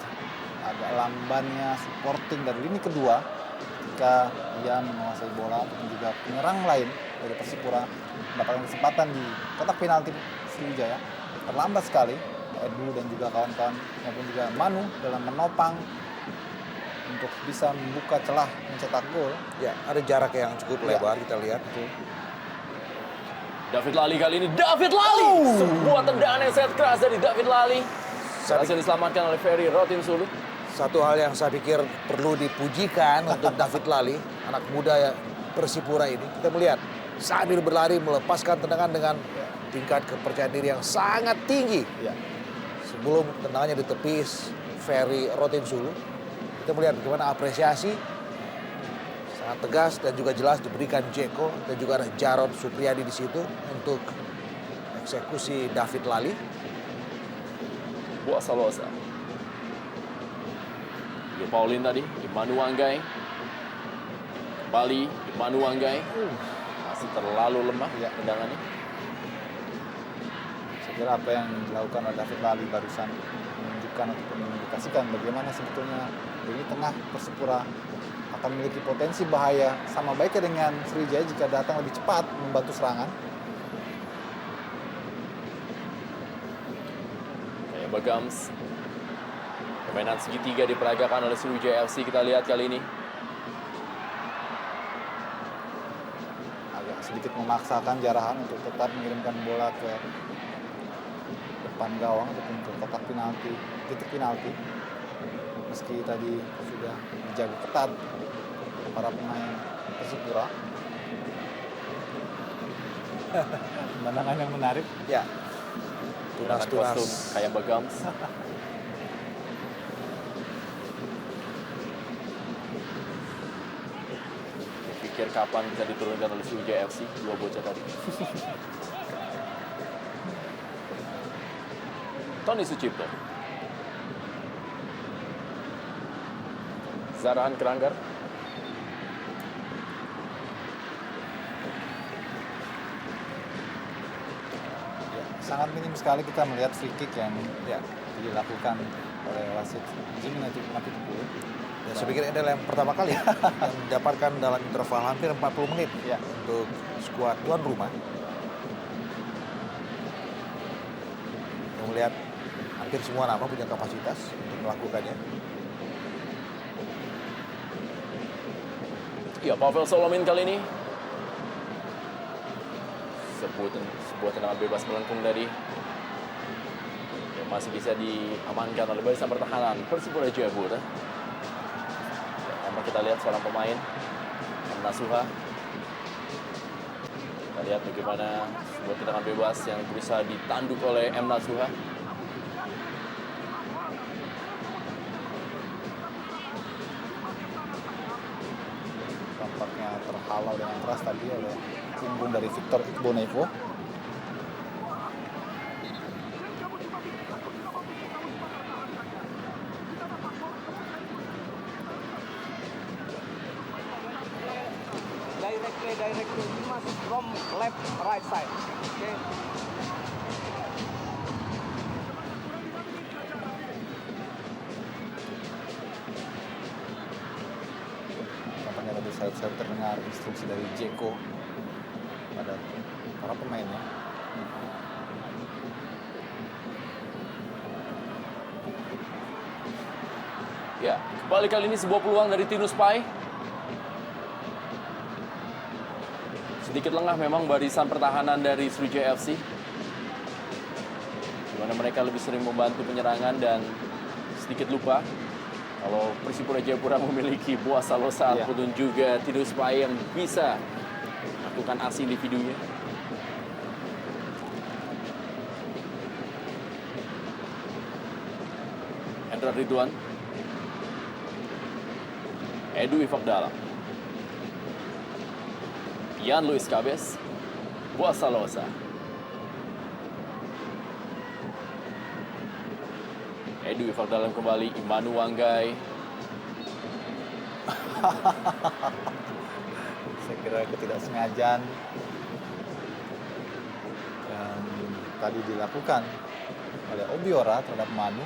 S2: agak lambannya supporting dari lini kedua ketika dia menguasai bola ataupun juga penyerang lain dari Persipura mendapatkan kesempatan di kotak penalti Sriwijaya. Terlambat sekali Edu dan juga kawan-kawan maupun juga Manu dalam menopang untuk bisa membuka celah mencetak gol.
S3: Ya, ada jarak yang cukup lebar kita lihat.
S1: David Lali kali ini. David Lali! Sebuah tendangan yang sangat keras dari David Lali. Berhasil diselamatkan oleh Ferry Rotinsulu.
S3: Satu hal yang saya pikir perlu dipujikan untuk David Lali, anak muda ya Persipura ini. Kita melihat sambil berlari melepaskan tendangan dengan tingkat kepercayaan diri yang sangat tinggi.
S2: Ya.
S3: Sebelum tendangannya ditepis Ferry Rotinsulu, kita melihat bagaimana apresiasi sangat tegas dan juga jelas diberikan Jeko dan juga ada Jarod Supriyadi di situ untuk eksekusi David Lali.
S1: Boas Salosa. Gio Paulin tadi, Imanu Wanggai. Kembali, Imanu Wanggai. Masih terlalu lemah tendangannya.
S2: Saya kira apa yang dilakukan oleh David Lali barusan menunjukkan ataupun mengindikasikan bagaimana sebetulnya lini tengah Persipura akan memiliki potensi bahaya sama baiknya dengan Sriwijaya jika datang lebih cepat membantu serangan.
S1: Kayak Bagams. Permainan segitiga diperagakan oleh Sriwijaya FC. Kita lihat kali ini.
S2: Agak sedikit memaksakan Jarahan untuk tetap mengirimkan bola ke depan gawang ataupun ke kotak penalti, titik penalti. Meski tadi sudah dijaga ketat para pemain Persipura. Pemandangan yang menarik.
S3: Ya.
S1: Menggunakan kostum
S3: Tunas-tunas.
S1: kayak Bagams. Pikir kapan bisa diturunkan oleh Sriwijaya FC, dua bocah tadi. Tony Sucipto. Zarahan Keranggar.
S2: Ya, sangat minim sekali kita melihat free kick yang
S3: Ya.
S2: dilakukan oleh wasit Jim nanti 10.
S3: Ya, saya pikir ini adalah yang pertama kali yang didapatkan dalam interval hampir 40 menit
S2: Ya.
S3: untuk skuad tuan rumah. Yang melihat hampir semua nama punya kapasitas untuk melakukannya.
S1: Ya, Pavel Solomin kali ini. Sebuah tendangan bebas melengkung dari yang masih bisa diamankan oleh barisan pertahanan Persipura Jayapura. Kita lihat seorang pemain Nasuha. Kita lihat bagaimana sebuah tendangan bebas yang berusaha ditanduk oleh M. Nasuha.
S2: tampaknya terhalau dengan keras tadi oleh punggung dari Victor Igbonevo.
S4: Directly, you must from left, right side. Okay.
S2: Tampaknya tadi saya terdengar instruksi dari Jeko pada para pemainnya.
S1: Ya, kembali kali ini sebuah peluang dari Tinus Pai. Sedikit lengah memang barisan pertahanan dari Sriwijaya FC. Di mana mereka lebih sering membantu penyerangan dan sedikit lupa kalau Persipura Jayapura memiliki Boaz Salosa
S2: Iya.
S1: ataupun juga Tinus Pai yang bisa melakukan aksi individunya. Hendra Ridwan. Edu Ifakdala. Ian Luis Cabes. Boaz Salosa. Edu Ifakdala kembali. Imanu Wanggai.
S2: Saya kira ketidaksengajaan yang tadi dilakukan oleh Obiora terhadap Manu.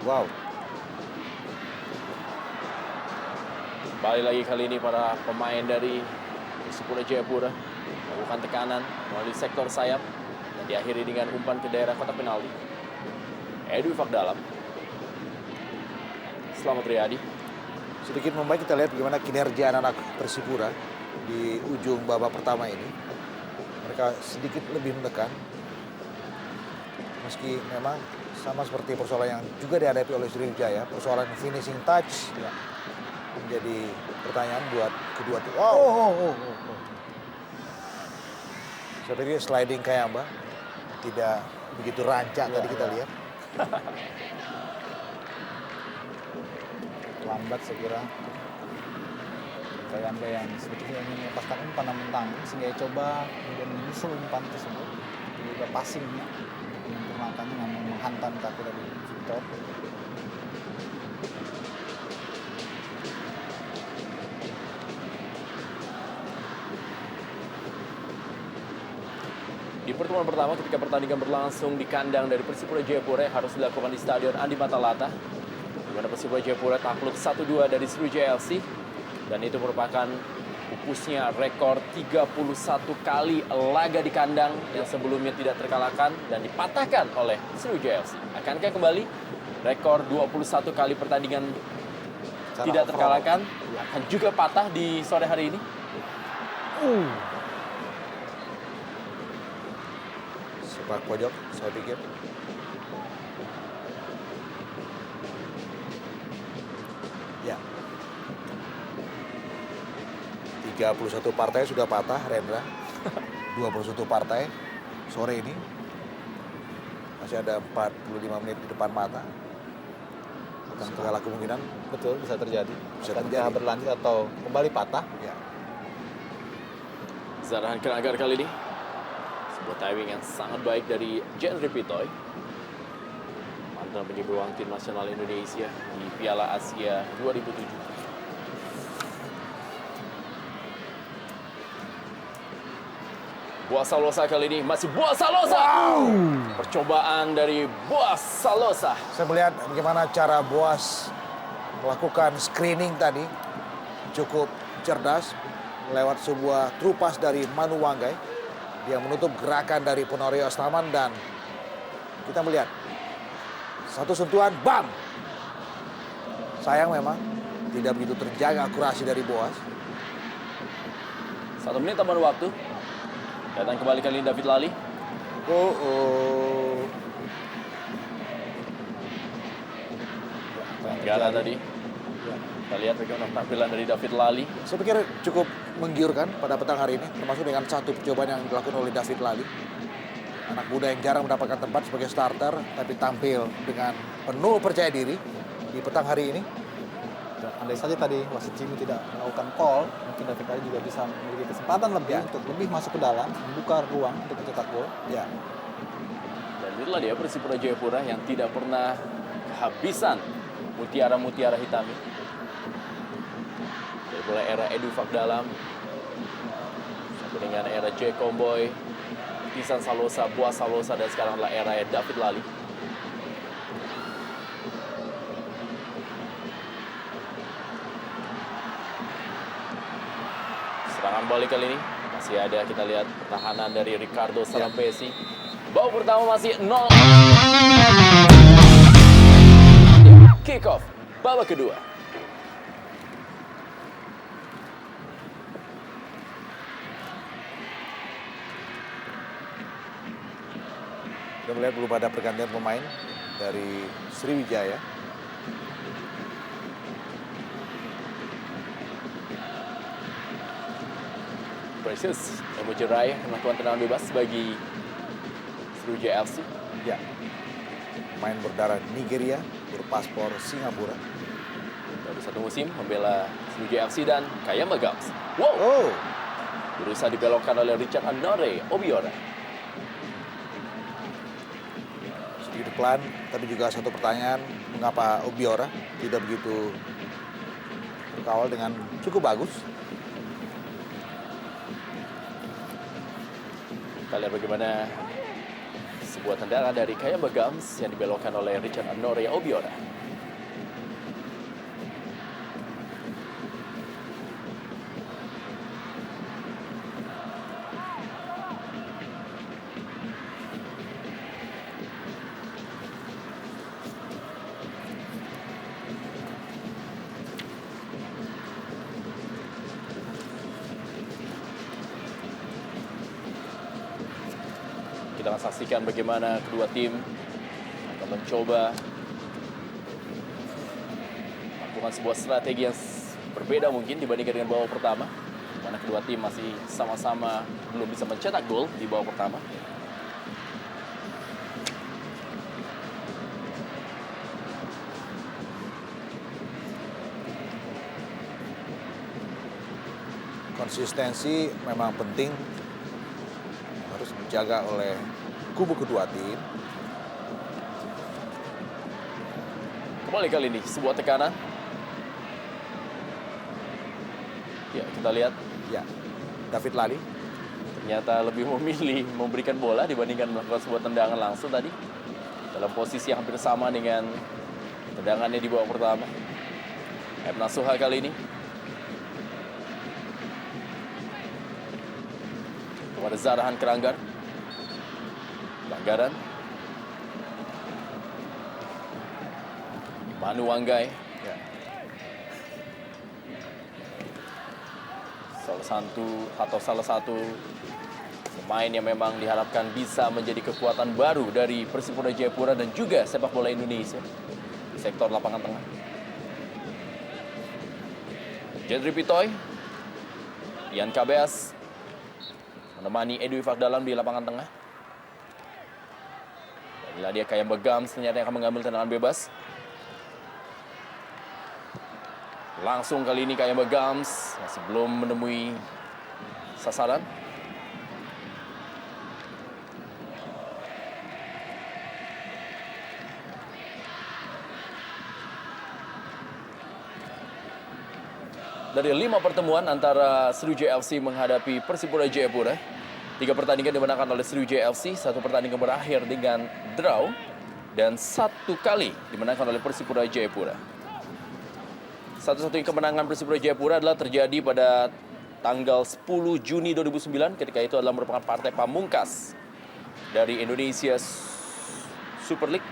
S2: Wow,
S1: Balik lagi kali ini para pemain dari Persipura Jayapura melakukan tekanan melalui sektor sayap dan diakhiri dengan umpan ke daerah kotak penalti. Edu Ifakdala. Selamat Riyadi.
S3: Sedikit membaik kita lihat bagaimana kinerja anak-anak Persipura di ujung babak pertama ini. Mereka sedikit lebih mendekan. Meski memang sama seperti persoalan yang juga dihadapi oleh Sriwijaya, persoalan finishing touch
S2: ya.
S3: menjadi pertanyaan buat kedua tim.
S2: Oh,
S3: Wow,
S2: oh, oh, oh, oh.
S3: saya pikir sliding kayak Mbak tidak begitu rancak
S2: Iya,
S3: tadi kita
S2: iya.
S3: lihat.
S2: Lambat saya kira. Kayamba yang sebetulnya ingin melepaskan umpan namun tanggung sehingga dia coba kemudian menyusul umpan tersebut. Juga passingnya menyempurnakannya namun menghantam kaki dari Victor.
S1: Di pertemuan pertama ketika pertandingan berlangsung di kandang dari Persipura Jayapura yang harus dilakukan di Stadion Andi Matalata, di mana mana Persipura Jayapura takluk 1-2 dari Sriwijaya FC. Dan itu merupakan pupusnya rekor 31 kali laga di kandang yang sebelumnya tidak terkalahkan dan dipatahkan oleh Sriwijaya FC. Akankah kembali rekor 21 kali pertandingan
S2: Secara
S1: tidak
S2: overall.
S1: terkalahkan akan juga patah di sore hari ini?
S3: Sepak pojok, saya pikir. Ya. 31 partai sudah patah, Rendra. 21 partai sore ini. Masih ada 45 menit di depan mata. Segala kemungkinan.
S2: Betul, bisa terjadi.
S3: Bisa
S2: Akankah
S3: terjadi.
S2: berlanjut atau kembali patah?
S3: Ya.
S1: Zarahan Kanagar kali ini. Sebuah timing yang sangat baik dari Jendri Pitoy. Mantan penyerbuang tim nasional Indonesia di Piala Asia 2007. Boaz Salosa kali ini masih Boaz Salosa. Percobaan dari Boaz Salosa.
S3: Saya melihat bagaimana cara Boaz melakukan screening tadi. Cukup cerdas lewat sebuah trupas dari Manu Wanggai. Dia menutup gerakan dari Ponorio Astaman dan kita melihat satu sentuhan, bam! Sayang memang tidak begitu terjaga akurasi dari Boaz.
S1: 1 menit tambahan waktu. Datang kembali kali ini David Lali. Gala tadi. Kita lihat bagaimana penampilan dari David Lali.
S3: Saya pikir cukup menggiurkan pada petang hari ini, termasuk dengan satu percobaan yang dilakukan oleh David Lali. Anak muda yang jarang mendapatkan tempat sebagai starter, tapi tampil dengan penuh percaya diri di petang hari ini.
S2: Dan andai saja tadi wasit Jimmy tidak melakukan call, mungkin David Lali juga bisa memiliki kesempatan lebih untuk lebih masuk ke dalam, membuka ruang untuk mencetak gol.
S3: Ya,
S1: Dan itulah dia Persipura Jayapura yang tidak pernah kehabisan mutiara-mutiara hitam. Dari mulai era Edu Fakdalam sampai dengan era J. Komboy, Tisan Salosa, Boaz Salosa, dan sekarang adalah era David Lali. Serangan balik kali ini masih ada, kita lihat pertahanan dari Ricardo Salampesi. Babak pertama masih 0. Kick off babak kedua.
S3: kita melihat belum ada pergantian pemain dari Sriwijaya.
S1: Precious Emojirai melakukan tendangan bebas bagi Sriwijaya FC.
S3: Ya, main berdarah Nigeria, berpaspor Singapura.
S1: Baru satu musim membela Sriwijaya FC dan Kayama Gams. Wow,
S3: Oh,
S1: berusaha dibelokkan oleh Richard Andore Obiora.
S3: sedikit pelan, tapi juga satu pertanyaan, mengapa Obiora tidak begitu berkawal dengan cukup bagus?
S1: Kita lihat bagaimana sebuah tendangan dari Kayama Gams yang dibelokkan oleh Richard Andore Obiora. Kita akan saksikan bagaimana kedua tim akan mencoba melakukan sebuah strategi yang berbeda mungkin dibandingkan dengan babak pertama, di mana kedua tim masih sama-sama belum bisa mencetak gol di babak pertama.
S3: Konsistensi memang penting, harus dijaga oleh kubu kedua tim.
S1: Kembali kali ini sebuah tekanan. Ya, kita lihat
S3: Ya, David Lali.
S1: ternyata lebih memilih memberikan bola dibandingkan melakukan sebuah tendangan langsung tadi. Dalam posisi yang hampir sama dengan Tendangannya di babak pertama. M. Nasuha kali ini. Kepada Zarahan Keranggar. Pelanggaran. Manu Wanggai.
S3: Ya.
S1: Salah satu pemain yang memang diharapkan bisa menjadi kekuatan baru dari Persipura Jayapura dan juga sepak bola Indonesia di sektor lapangan tengah. Jendri Pitoy, Ian Kabeas menemani Edwi Fakdalam di lapangan tengah. Inilah dia Kayam Begam ternyata yang akan mengambil tendangan bebas. Langsung kali ini Kayam Begams masih belum menemui sasaran. Dari 5 pertemuan antara Sriwijaya FC menghadapi Persipura Jayapura, 3 pertandingan dimenangkan oleh Sriwijaya FC, 1 pertandingan berakhir dengan draw, dan 1 kali dimenangkan oleh Persipura Jayapura. Satu-satunya kemenangan Persipura Jayapura adalah terjadi pada tanggal 10 Juni 2009, ketika itu adalah merupakan partai pamungkas dari Indonesia Super League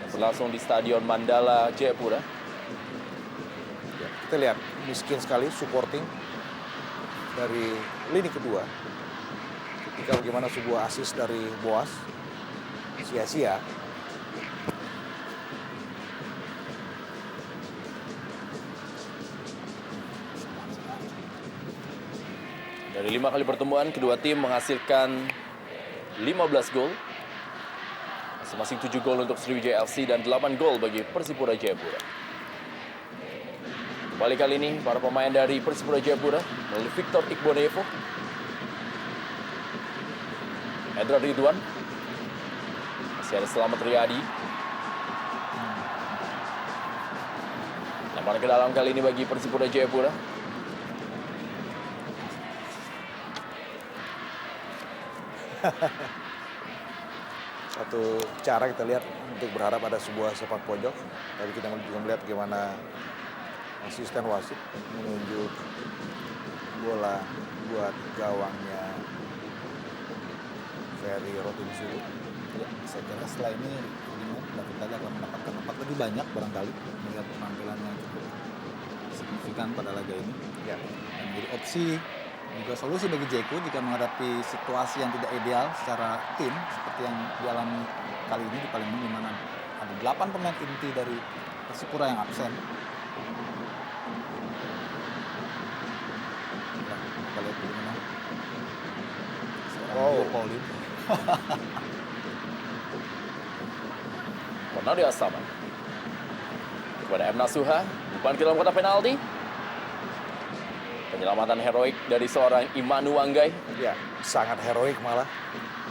S1: yang berlangsung di Stadion Mandala Jayapura.
S3: Kita lihat miskin sekali supporting dari lini kedua. Ketika bagaimana sebuah assist dari Boas sia-sia.
S1: Dari 5 kali pertemuan, kedua tim menghasilkan 15 gol. Masing-masing 7 gol untuk Sriwijaya FC dan 8 gol bagi Persipura Jayapura. Kembali kali ini, para pemain dari Persipura Jayapura melalui Victor Igbonevo, Edra Ridwan, masih ada Selamat Riyadi. Lemparan ke dalam kali ini bagi Persipura Jayapura.
S3: Satu cara kita lihat untuk berharap ada sebuah sepak pojok. Tapi kita juga melihat bagaimana asisten wasit menunjuk bola buat gawangnya Ferry Rotinsulu.
S2: Ya, saya kira setelah ini David Lali akan mendapatkan tempat lebih banyak barangkali melihat penampilannya cukup signifikan pada laga ini.
S3: Ya.
S2: Dan menjadi opsi juga solusi bagi Jeko jika menghadapi situasi yang tidak ideal secara tim seperti yang dialami kali ini di Palembang, di mana ada 8 pemain inti dari Persipura yang absen. Nah, kita lihat dulu mana. Seorang Dio Pauline.
S1: Ronaldo Astaman kepada M. Nasuha, umpan ke dalam kotak penalti. Penyelamatan heroik dari seorang Imanu Wanggai.
S3: Ya, sangat heroik malah.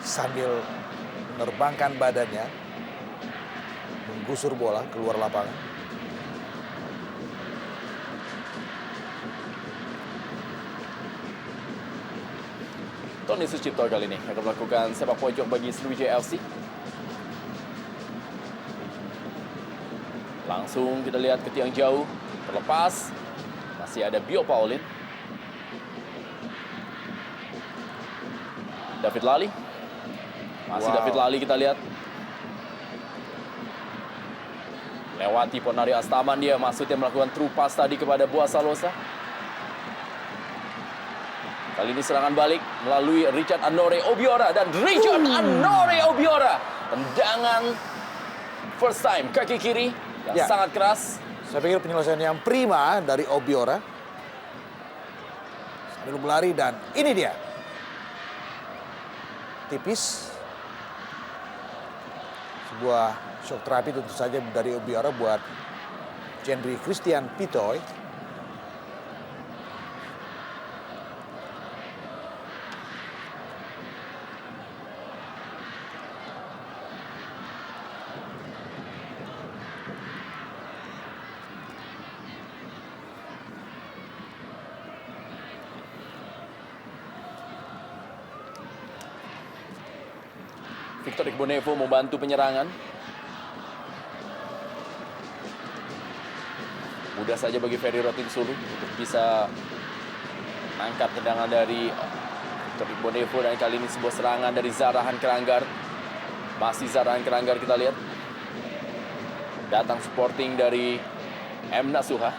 S3: Sambil menerbangkan badannya, menggusur bola keluar lapangan.
S1: Tony Sucipto kali ini akan melakukan sepak pojok bagi Sriwijaya FC. Langsung kita lihat ke tiang jauh, terlepas. Masih ada Bio Pauline. David Lali. Masih
S3: Wow.
S1: David Lali kita lihat. Lewati Ponari Astaman, dia maksudnya melakukan true pass tadi kepada Boas Salosa. Kali ini serangan balik melalui Richard Anore Obiora. Dan Richard Anore Obiora. Tendangan first time kaki kiri yang
S3: Ya.
S1: sangat keras.
S3: Saya pikir penyelesaian yang prima dari Obiora. Sambil berlari dan ini dia. Tipis. Sebuah shock terapi tentu saja dari Obiora buat Jendri Christian Pitoy.
S1: Victor Igbonevo membantu penyerangan. mudah saja bagi Ferry Rotinsulu untuk bisa mengangkat tendangan dari Victor Igbonevo, dan kali ini sebuah serangan dari Zarahan Keranggar. Masih Zarahan Keranggar, kita lihat. Datang supporting dari M. Nasuha.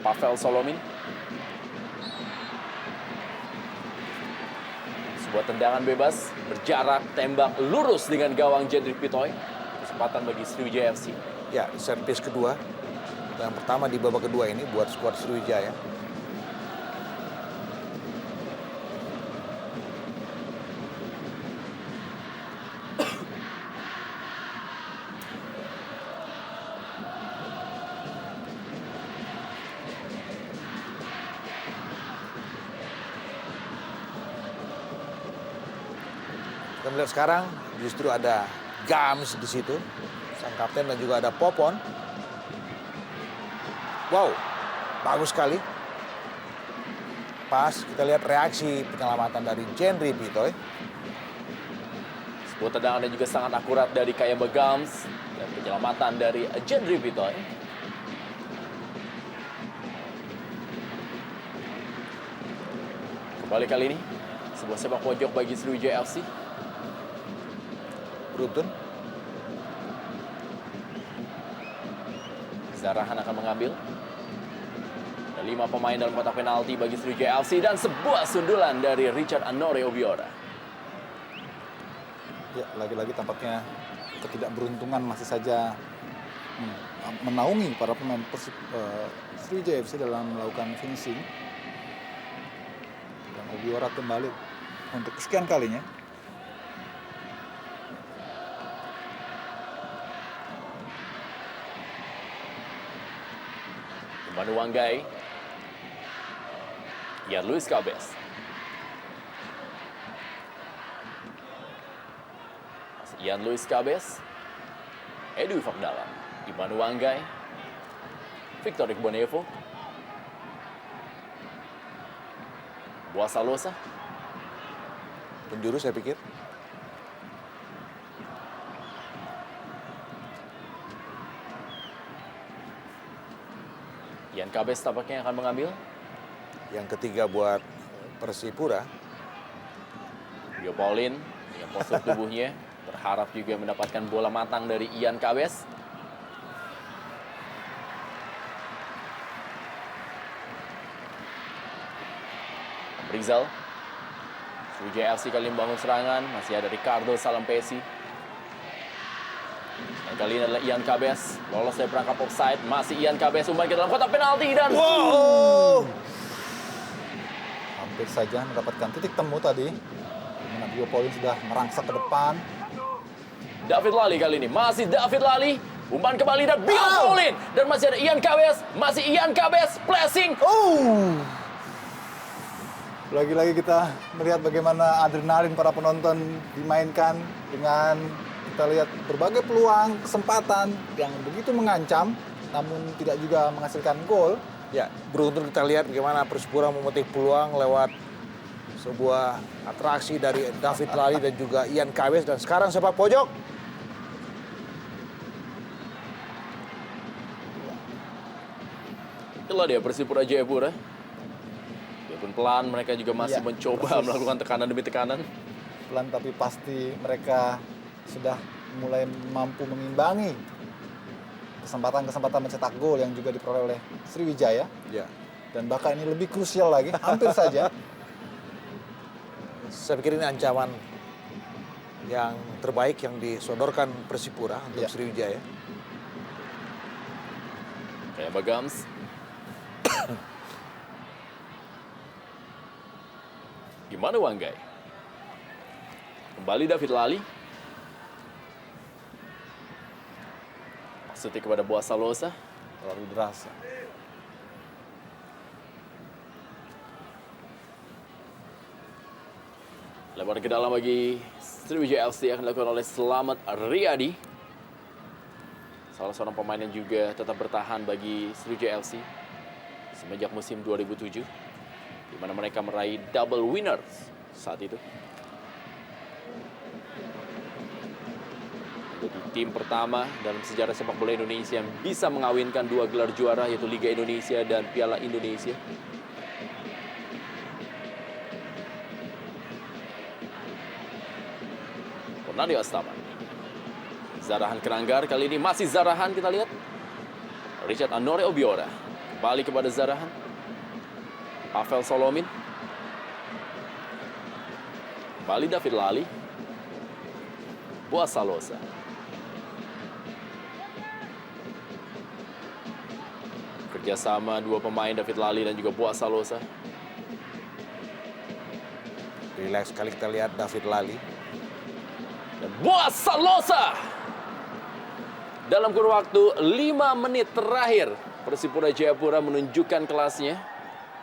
S1: Pavel Solomin. Sebuah tendangan bebas, berjarak, tembak lurus dengan gawang Jendrik Pitoy. Kesempatan bagi Sriwijaya FC.
S3: Ya, servis kedua. Yang pertama di babak kedua ini buat skuad Sriwijaya. Kita melihat sekarang justru ada Gams di situ, sang kapten, dan juga ada Popon. Wow, bagus sekali. Pas kita lihat reaksi penyelamatan dari Jendri Pitoy.
S1: Sebuah tendangan yang juga sangat akurat dari Kayamba Gams dan penyelamatan dari Jendri Pitoy. Kembali kali ini sebuah sepak pojok bagi Sriwijaya FC.
S3: Beruntun.
S1: Zarahan akan mengambil. Ada 5 pemain dalam kotak penalti bagi Sriwijaya FC dan sebuah sundulan dari Richard Anore Obiora.
S2: Ya, lagi-lagi tampaknya ketidakberuntungan masih saja menaungi para pemain Sriwijaya FC dalam melakukan finishing. Dan Obiora kembali untuk kesekian kalinya.
S1: Manu Wanggai. Ian Luis Cabes. Ian Luis Cabes. Edu Fakdalan. Imanu Wanggai. Victor Igbonevo. Buasa Losa.
S3: Penjuru saya pikir.
S1: Ian Cabes tampaknya akan mengambil.
S3: Yang ketiga buat Persipura.
S1: Rio Paulin dengan postur tubuhnya berharap juga mendapatkan bola matang dari Ian Cabes. Rizal. Sriwijaya FC kali membangun serangan, masih ada Ricardo Salampesi. Dan kali ini adalah Ian Cabes, lolos dari perangkap offside, masih Ian Cabes umpan ke dalam kotak penalti dan
S3: Wow!
S2: Hampir saja mendapatkan titik temu tadi. Dimana Rio Paulin sudah merangsak ke depan.
S1: David Lali kali ini, masih David Lali. Umpan kembali dan Rio Paulin. Dan masih ada Ian Cabes, masih Ian Cabes, flashing.
S2: Lagi-lagi kita melihat bagaimana adrenalin para penonton dimainkan dengan kita lihat berbagai peluang, kesempatan yang begitu mengancam, namun tidak juga menghasilkan gol.
S3: Ya, beruntun kita lihat bagaimana Persipura memetik peluang lewat sebuah atraksi dari David Lali dan juga Ian Cabes. Dan sekarang sepak pojok.
S1: Itulah dia Persipura Jayapura. Walaupun pelan, mereka juga masih
S2: Iya,
S1: mencoba
S2: persis.
S1: melakukan tekanan demi tekanan.
S2: Pelan tapi pasti mereka sudah mulai mampu mengimbangi kesempatan-kesempatan mencetak gol yang juga diperoleh oleh Sriwijaya.
S3: Ya,
S2: Dan bahkan ini lebih krusial lagi, hampir saja.
S3: saya pikir ini ancaman yang terbaik yang disodorkan Persipura untuk
S2: Ya.
S3: Sriwijaya.
S1: Kayak Bagams. Gimana Wanggai? Kembali David Lali. Maksudnya kepada Buasa Losa.
S2: Terlalu deras.
S1: Lebar ke dalam bagi Sriwijaya FC akan dilakukan oleh Slamet Riyadi. Salah seorang pemain yang juga tetap bertahan bagi Sriwijaya FC semenjak musim 2007. Di mana mereka meraih double winners saat itu. Jadi tim pertama dalam sejarah sepak bola Indonesia yang bisa mengawinkan 2 gelar juara, yaitu Liga Indonesia dan Piala Indonesia. Nadio Astaman. Zarahan Keranggar, kali ini masih Zarahan, kita lihat. Richard Anore Obiora. Kembali kepada Zarahan. Pavel Solomin. Kembali David Lali. Boaz Salosa. Kerjasama 2 pemain, David Lali dan juga Boaz Salosa.
S3: Relax sekali kita lihat David Lali.
S1: Dan Boaz Salosa. Dalam kurun waktu 5 menit terakhir, Persipura Jayapura menunjukkan kelasnya.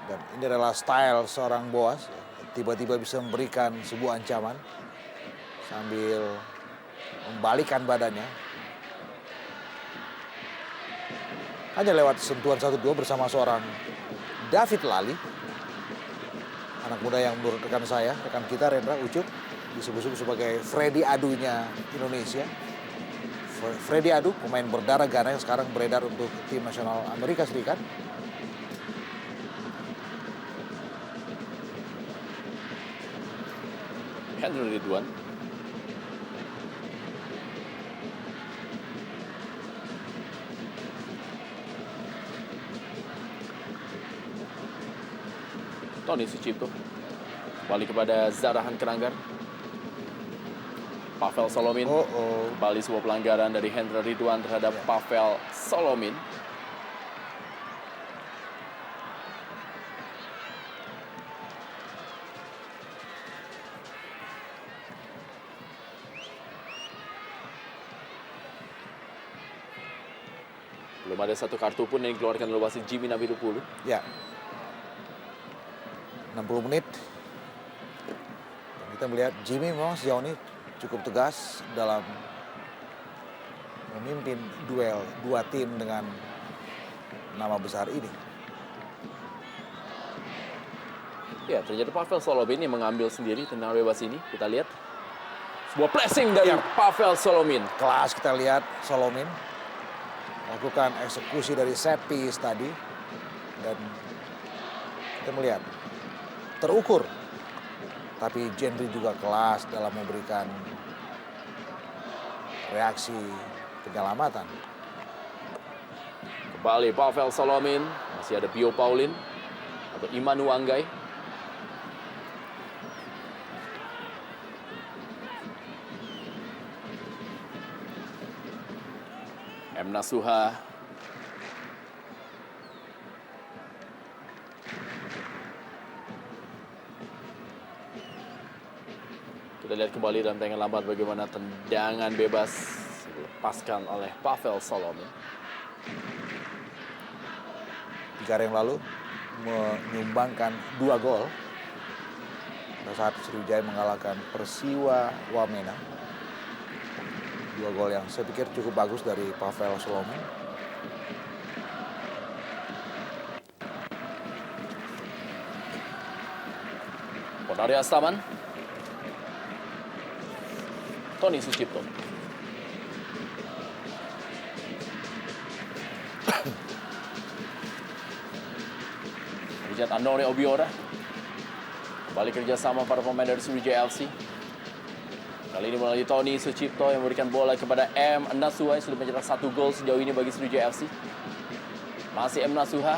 S3: Dan ini adalah style seorang Boaz. Tiba-tiba bisa memberikan sebuah ancaman sambil membalikkan badannya. Hanya lewat sentuhan 1-2 bersama seorang David Lali. Anak muda yang menurut rekan saya, rekan kita Rendra Ucup, disebut-sebut sebagai Freddy Adu-nya Indonesia. Freddy Adu, pemain berdarah Ghana yang sekarang beredar untuk tim nasional Amerika Serikat.
S1: Henry Ridwan. Tony Sucipto. Kembali kepada Zarahan Keranggar. Pavel Solomin. Kembali sebuah pelanggaran dari Hendra Ridwan terhadap Pavel Solomin. Belum ada satu kartu pun yang dikeluarkan oleh wasit Jimmy Nabidupulu.
S3: Ya. 60 menit. Kita melihat Jimmy memang sejauh ini cukup tegas dalam memimpin duel 2 tim dengan nama besar ini.
S1: Ya, ternyata Pavel Solomin yang mengambil sendiri tendangan bebas ini. Kita lihat. Sebuah pressing dari Pavel Solomin.
S3: Kelas kita lihat Solomin lakukan eksekusi dari set piece tadi. Dan kita melihat terukur. Tapi Jendri juga kelas dalam memberikan reaksi penyelamatan.
S1: Kembali Pavel Solomin. Masih ada Bio Paulin atau Imanu Anggai. M. Nasuha. Kita lihat kembali dalam tayangan lambat bagaimana tendangan bebas dilepaskan oleh Pavel Solomin.
S3: 3 hari yang lalu menyumbangkan 2 gol pada saat Sriwijaya mengalahkan Persiwa Wamena. 2 gol yang saya pikir cukup bagus dari Pavel Solomin.
S1: Ponari Astaman. Tony Sucipto. Richard Anore Obiora. Kembali kerjasama para pemain dari Sriwijaya FC. Kali ini melalui Tony Sucipto yang memberikan bola kepada M. Nasuha yang sudah mencetak 1 gol sejauh ini bagi Sriwijaya FC. Masih M. Nasuha.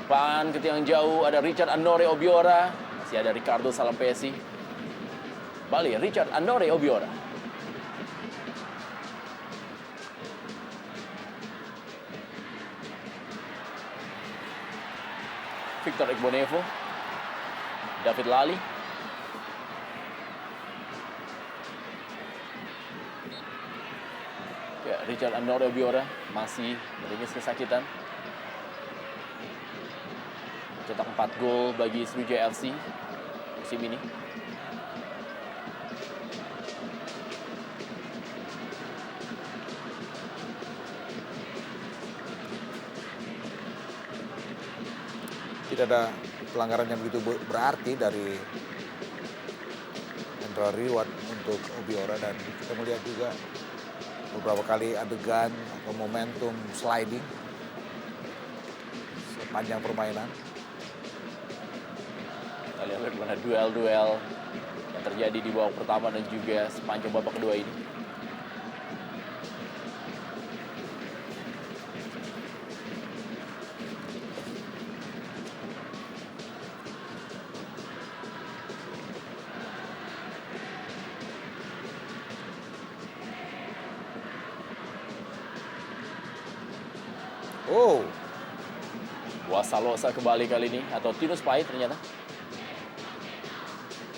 S1: Umpan ke tiang jauh, ada Richard Anore Obiora. Masih ada Ricardo Salampesi. Bali Richard Anore Obiora. Victor Igbonevo. David Lali. Ya, Richard Anore Obiora masih meringis kesakitan. Cetak 4 gol bagi Sriwijaya FC musim ini.
S3: Tidak ada pelanggaran yang begitu berarti dari Hendra Ridwan untuk Obiora. Dan kita melihat juga beberapa kali adegan atau momentum sliding sepanjang permainan.
S1: Kita lihat bagaimana duel-duel yang terjadi di babak pertama dan juga sepanjang babak kedua ini.
S3: Oh,
S1: Wasalosa kembali kali ini, atau Tinus Pahit ternyata.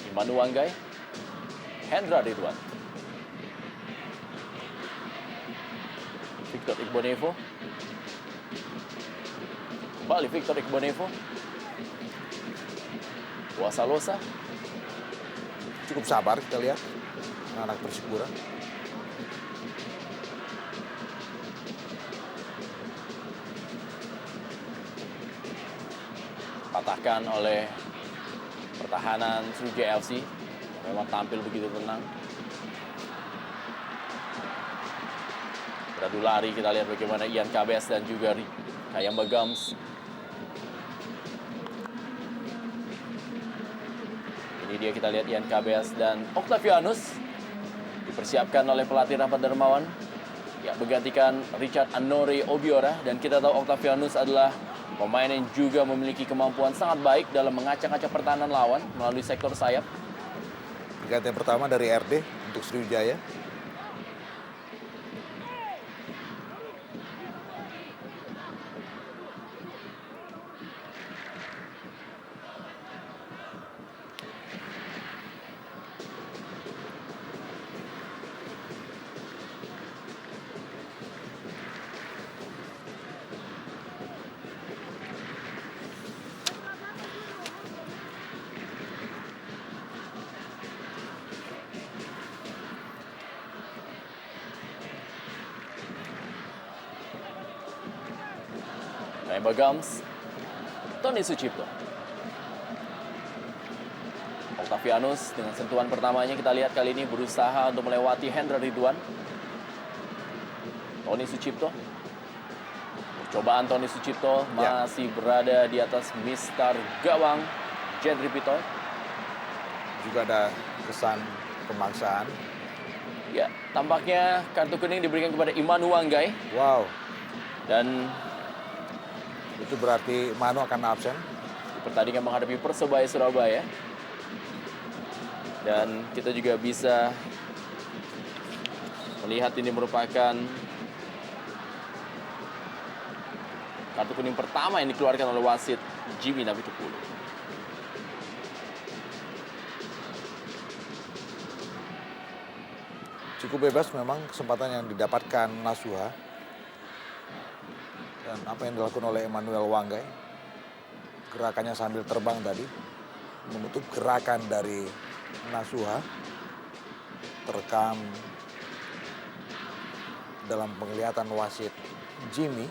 S1: Imanu Wanggai, Hendra Ridwan, Victor Igbonevo, kembali Victor Igbonevo, Wasalosa,
S3: cukup sabar kita lihat anak Persipura.
S1: patahkan oleh pertahanan Sriwijaya FC yang memang tampil begitu tenang. Beradu lari, kita lihat bagaimana Ian Kabes dan juga Kayam Bagams. Ini dia, kita lihat Ian Kabes dan Octavianus dipersiapkan oleh pelatih Rahmat Darmawan ya, menggantikan Richard Anori Obiora. Dan kita tahu Octavianus adalah pemain yang juga memiliki kemampuan sangat baik dalam mengacak-acak pertahanan lawan melalui sektor sayap.
S3: Pergantian pertama dari RD untuk Sriwijaya.
S1: Kayam Bagams, Tony Sucipto. Octavianus dengan sentuhan pertamanya kita lihat kali ini berusaha untuk melewati Hendra Ridwan. Tony Sucipto. Percobaan Tony Sucipto masih berada di atas mistar gawang Jendri Pitoy.
S3: Juga ada kesan pemaksaan.
S1: Ya, tampaknya kartu kuning diberikan kepada Imanu Wanggai.
S3: Wow,
S1: Dan
S3: itu berarti Manu akan absen.
S1: di pertandingan menghadapi Persebaya Surabaya. Dan kita juga bisa melihat ini merupakan kartu kuning pertama yang dikeluarkan oleh wasit Jimmy Navitupulu.
S3: Cukup bebas memang kesempatan yang didapatkan Nasuha. Dan apa yang dilakukan oleh Emmanuel Wanggai, gerakannya sambil terbang tadi, menutup gerakan dari Nasuha, terekam dalam penglihatan wasit Jimmy.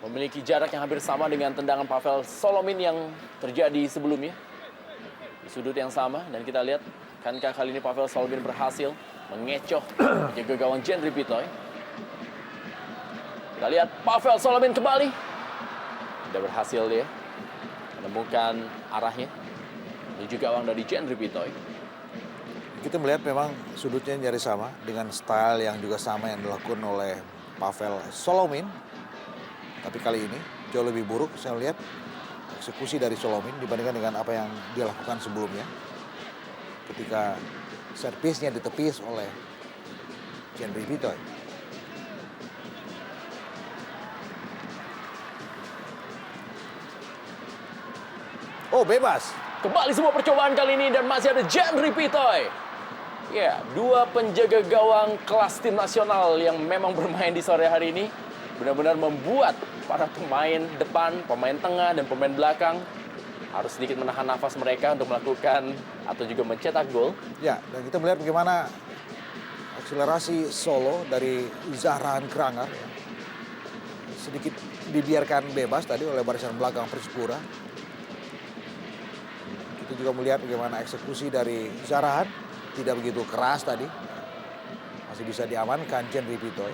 S1: Memiliki jarak yang hampir sama dengan tendangan Pavel Solomin yang terjadi sebelumnya. Di sudut yang sama, dan kita lihat kankah kali ini Pavel Solomin berhasil mengecoh penjaga gawang Jendri Pitoy. Kita lihat Pavel Solomin kembali. Tidak berhasil dia menemukan arahnya menuju gawang dari Jendri Pitoy.
S3: Kita melihat memang sudutnya nyaris sama dengan style yang juga sama yang dilakukan oleh Pavel Solomin. Tapi kali ini jauh lebih buruk saya lihat eksekusi dari Solomin dibandingkan dengan apa yang dia lakukan sebelumnya. Ketika servisnya ditepis oleh Jendri Pitoy. Oh, bebas.
S1: Kembali semua percobaan kali ini dan masih ada Jendri Pitoy. Ya, dua penjaga gawang kelas tim nasional yang memang bermain di sore hari ini benar-benar membuat para pemain depan, pemain tengah, dan pemain belakang harus sedikit menahan nafas mereka untuk melakukan atau juga mencetak gol.
S3: Ya, dan kita melihat bagaimana akselerasi Solo dari Zahran Krangar ya, sedikit dibiarkan bebas tadi oleh barisan belakang Persipura. juga melihat bagaimana eksekusi dari Zarahan tidak begitu keras tadi. Masih bisa diamankan Genry Pitoy.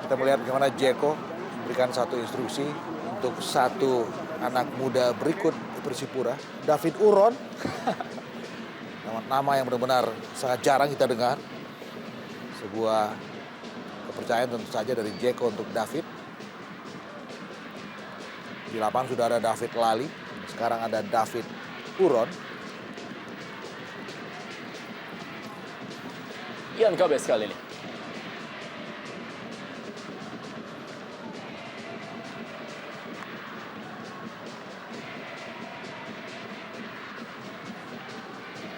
S3: Kita melihat bagaimana Jeko memberikan satu instruksi untuk satu anak muda berikut di Persipura, David Uron. Nama yang benar-benar sangat jarang kita dengar. Sebuah kepercayaan tentu saja dari Jeko untuk David. Di lapangan sudah ada David Lali, sekarang ada David Uron.
S1: Ian Gabes kali ini.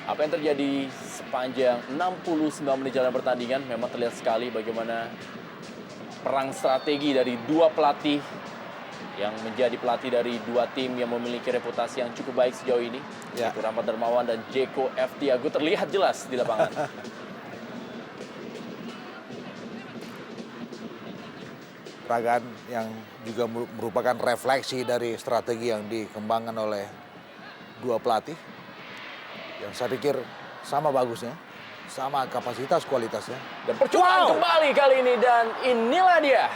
S1: Apa yang terjadi sepanjang 69 menit jalan pertandingan memang terlihat sekali bagaimana perang strategi dari dua pelatih yang menjadi pelatih dari dua tim yang memiliki reputasi yang cukup baik sejauh ini.
S3: Ya.
S1: Yaitu Rahmat Darmawan dan Jeko F. Tiago terlihat jelas di lapangan.
S3: Peragaan yang juga merupakan refleksi dari strategi yang dikembangkan oleh dua pelatih. Yang saya pikir sama bagusnya, sama kapasitas kualitasnya.
S1: Dan percobaan kembali kali ini dan inilah dia.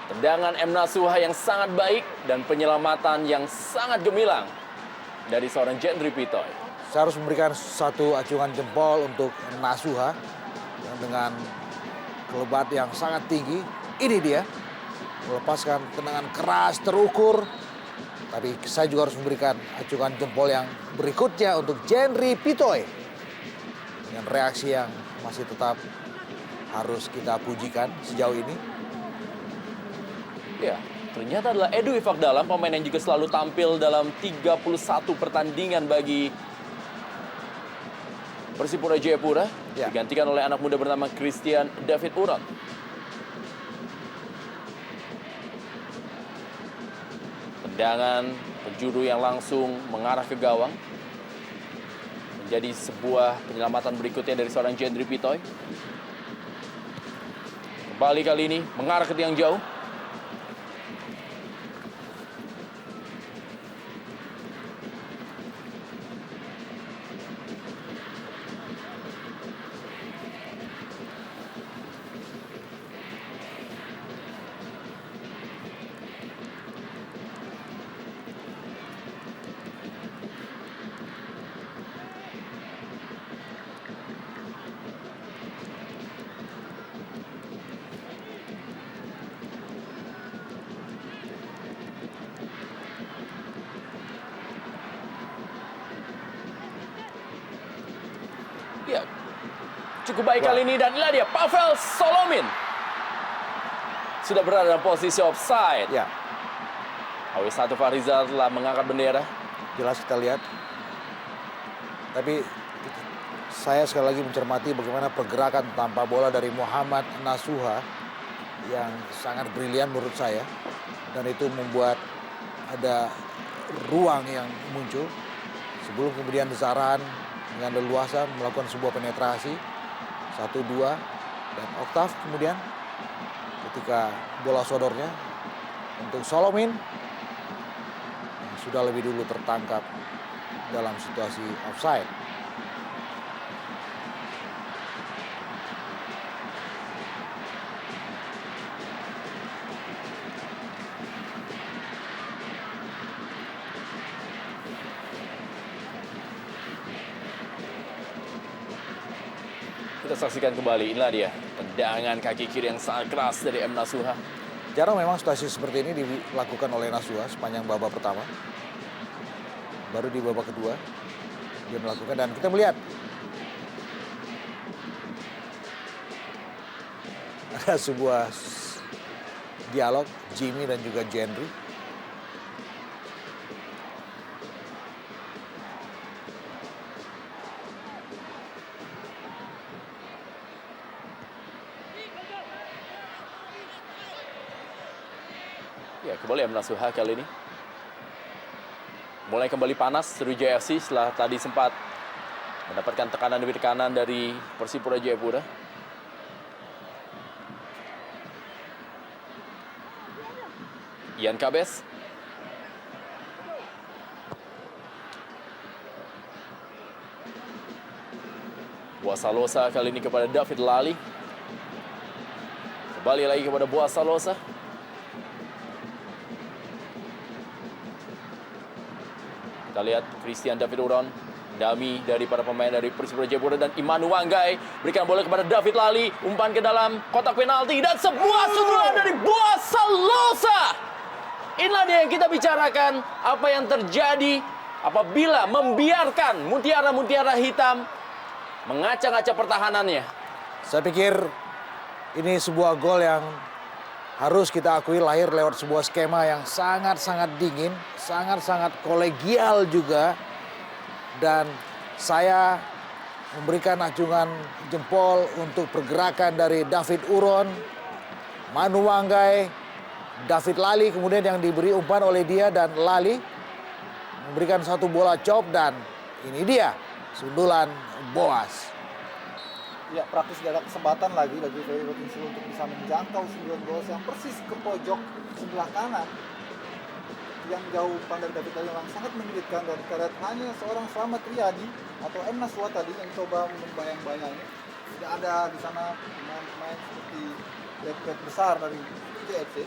S1: Tendangan M. Nasuha yang sangat baik dan penyelamatan yang sangat gemilang dari seorang Genry Pitoy.
S3: Saya harus memberikan satu acungan jempol untuk Nasuha yang dengan kelebat yang sangat tinggi. Ini dia melepaskan tendangan keras terukur. Tapi saya juga harus memberikan acungan jempol yang berikutnya untuk Genry Pitoy. Dengan reaksi yang masih tetap harus kita pujikan sejauh ini.
S1: Ya, ternyata adalah Edu Ifakdalam, pemain yang juga selalu tampil dalam 31 pertandingan bagi Persipura Jayapura.
S3: Ya.
S1: Digantikan oleh anak muda bernama Christian David Uron. Tendangan penjuru yang langsung mengarah ke gawang. Menjadi sebuah penyelamatan berikutnya dari seorang Genry Pitoy. Kembali kali ini mengarah ke tiang jauh. Ya, cukup baik kali ini dan inilah dia Pavel Solomin. Sudah berada dalam posisi offside.
S3: Ya,
S1: AW1 Fahrizal telah mengangkat bendera.
S3: jelas kita lihat. Tapi saya sekali lagi mencermati bagaimana pergerakan tanpa bola dari Muhammad Nasuha yang sangat brilian menurut saya. Dan itu membuat ada ruang yang muncul sebelum kemudian Zarahan dengan leluasa melakukan sebuah penetrasi 1-2 dan Octav kemudian ketika bola sodornya untuk Solomin yang sudah lebih dulu tertangkap dalam situasi offside.
S1: Kita saksikan kembali, inilah dia tendangan kaki kiri yang sangat keras dari M. Nasuha.
S3: Jarang memang situasi seperti ini dilakukan oleh Nasuha sepanjang babak pertama. Baru di babak kedua dia melakukan dan kita melihat ada sebuah dialog Jimmy dan juga Genry.
S1: Ya, kembali Emrah Suha kali ini. Mulai kembali panas Sriwijaya FC setelah tadi sempat mendapatkan tekanan demi tekanan dari Persipura Jayapura. Ian Kabes. Boasalosa kali ini kepada David Lali. Kembali lagi kepada Boasalosa. Kita lihat Christian David Uron, dami dari para pemain dari Persipura Jayapura, dan Imanu Wanggai berikan bola kepada David Lali, umpan ke dalam kotak penalti dan sebuah sundulan dari Boasalosa. Inilah dia yang kita bicarakan, apa yang terjadi apabila membiarkan mutiara-mutiara hitam mengacak-acak pertahanannya.
S3: Saya pikir ini sebuah gol yang harus kita akui lahir lewat sebuah skema yang sangat-sangat dingin, sangat-sangat kolegial juga. Dan saya memberikan acungan jempol untuk pergerakan dari David Uron, Manu Wanggai, David Lali, kemudian yang diberi umpan oleh dia, dan Lali memberikan satu bola chop, dan ini dia sundulan Boas.
S2: Ya, praktis tidak ada kesempatan lagi bagi Ferry Rotinsulu untuk bisa menjangkau sundulan Boas yang persis ke pojok sebelah kanan. Yang jauh pandang David Lali memang sangat menyulitkan, dan kita lihat hanya seorang Slamet Riyadi atau M. Naswa tadi yang coba membayang-bayangi. Tidak ada di sana pemain-pemain seperti back besar dari JFC.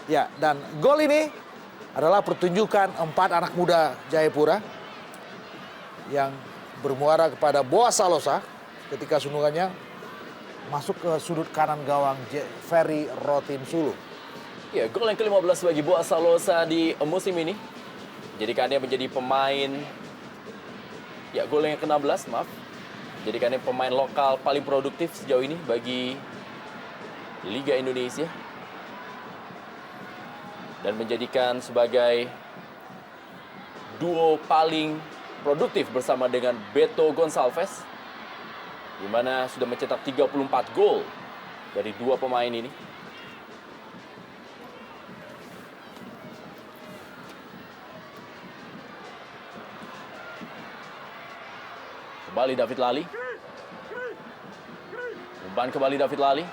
S3: Ya, dan gol ini adalah pertunjukan 4 anak muda Jayapura yang bermuara kepada Boasalosa ketika sundungannya masuk ke sudut kanan gawang Ferry Rotinsulu.
S1: Ya, gol yang ke-15 bagi Boasalosa di musim ini. Jadikannya menjadi pemain, ya gol yang ke-16, maaf. Jadikannya pemain lokal paling produktif sejauh ini bagi Liga Indonesia. Dan menjadikan sebagai duo paling produktif bersama dengan Beto Gonçalves, di mana sudah mencetak 34 gol dari dua pemain ini. Kembali David Lali. Umpan kembali David Lali.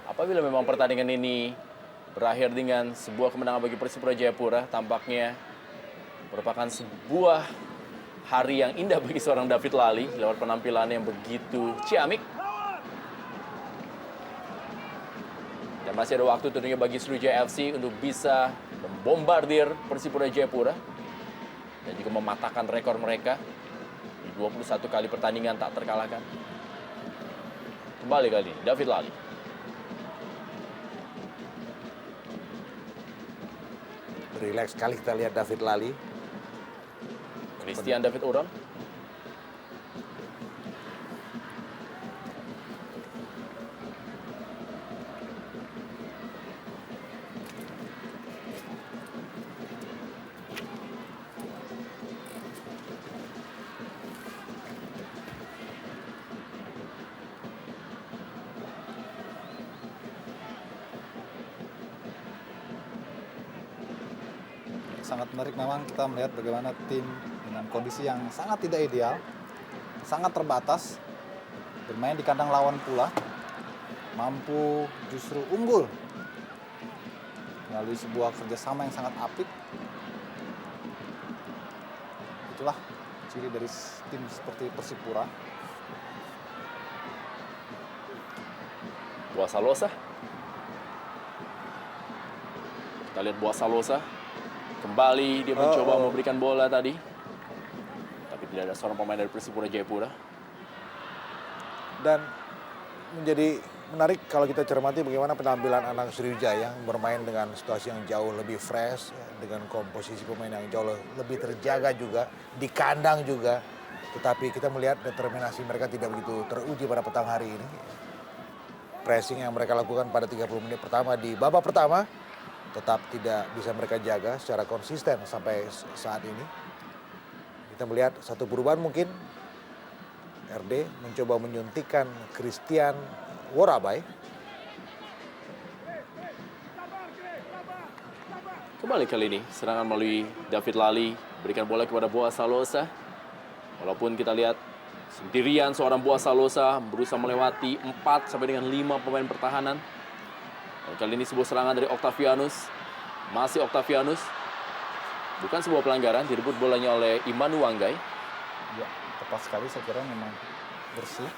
S1: Apabila memang pertandingan ini berakhir dengan sebuah kemenangan bagi Persipura Jayapura, tampaknya merupakan sebuah hari yang indah bagi seorang David Lali lewat penampilannya yang begitu ciamik. Dan masih ada waktu tentunya bagi Sriwijaya FC untuk bisa membombardir Persipura Jayapura dan juga mematahkan rekor mereka di 21 kali pertandingan tak terkalahkan. Kembali kali ini David Lali.
S3: Relax sekali kita lihat David Lali.
S1: Christian David Uron.
S2: Sangat menarik memang kita melihat bagaimana tim dengan kondisi yang sangat tidak ideal, sangat terbatas, bermain di kandang lawan pula, mampu justru unggul melalui sebuah kerjasama yang sangat apik. Itulah ciri dari tim seperti Persipura.
S1: Boasalosa. Kita lihat Boasalosa. Kembali dia mencoba memberikan bola tadi. Tapi tidak ada seorang pemain dari Persipura Jayapura.
S3: Dan menjadi menarik kalau kita cermati bagaimana penampilan anak Sriwijaya yang bermain dengan situasi yang jauh lebih fresh, dengan komposisi pemain yang jauh lebih terjaga juga, di kandang juga. Tetapi kita melihat determinasi mereka tidak begitu teruji pada petang hari ini. Pressing yang mereka lakukan pada 30 menit pertama di babak pertama tetap tidak bisa mereka jaga secara konsisten sampai saat ini. Kita melihat satu perubahan mungkin. RD mencoba menyuntikkan Christian Worabai
S1: Kembali kali ini, serangan melalui David Lally, berikan bola kepada Boaz Salosa. Walaupun kita lihat sendirian seorang Boaz Salosa berusaha melewati 4 sampai dengan 5 pemain pertahanan. Dan kali ini sebuah serangan dari Octavianus. Masih Octavianus. Bukan sebuah pelanggaran, direbut bolanya oleh Imanu Wanggai.
S2: Ya, tepat sekali, saya kira memang bersih.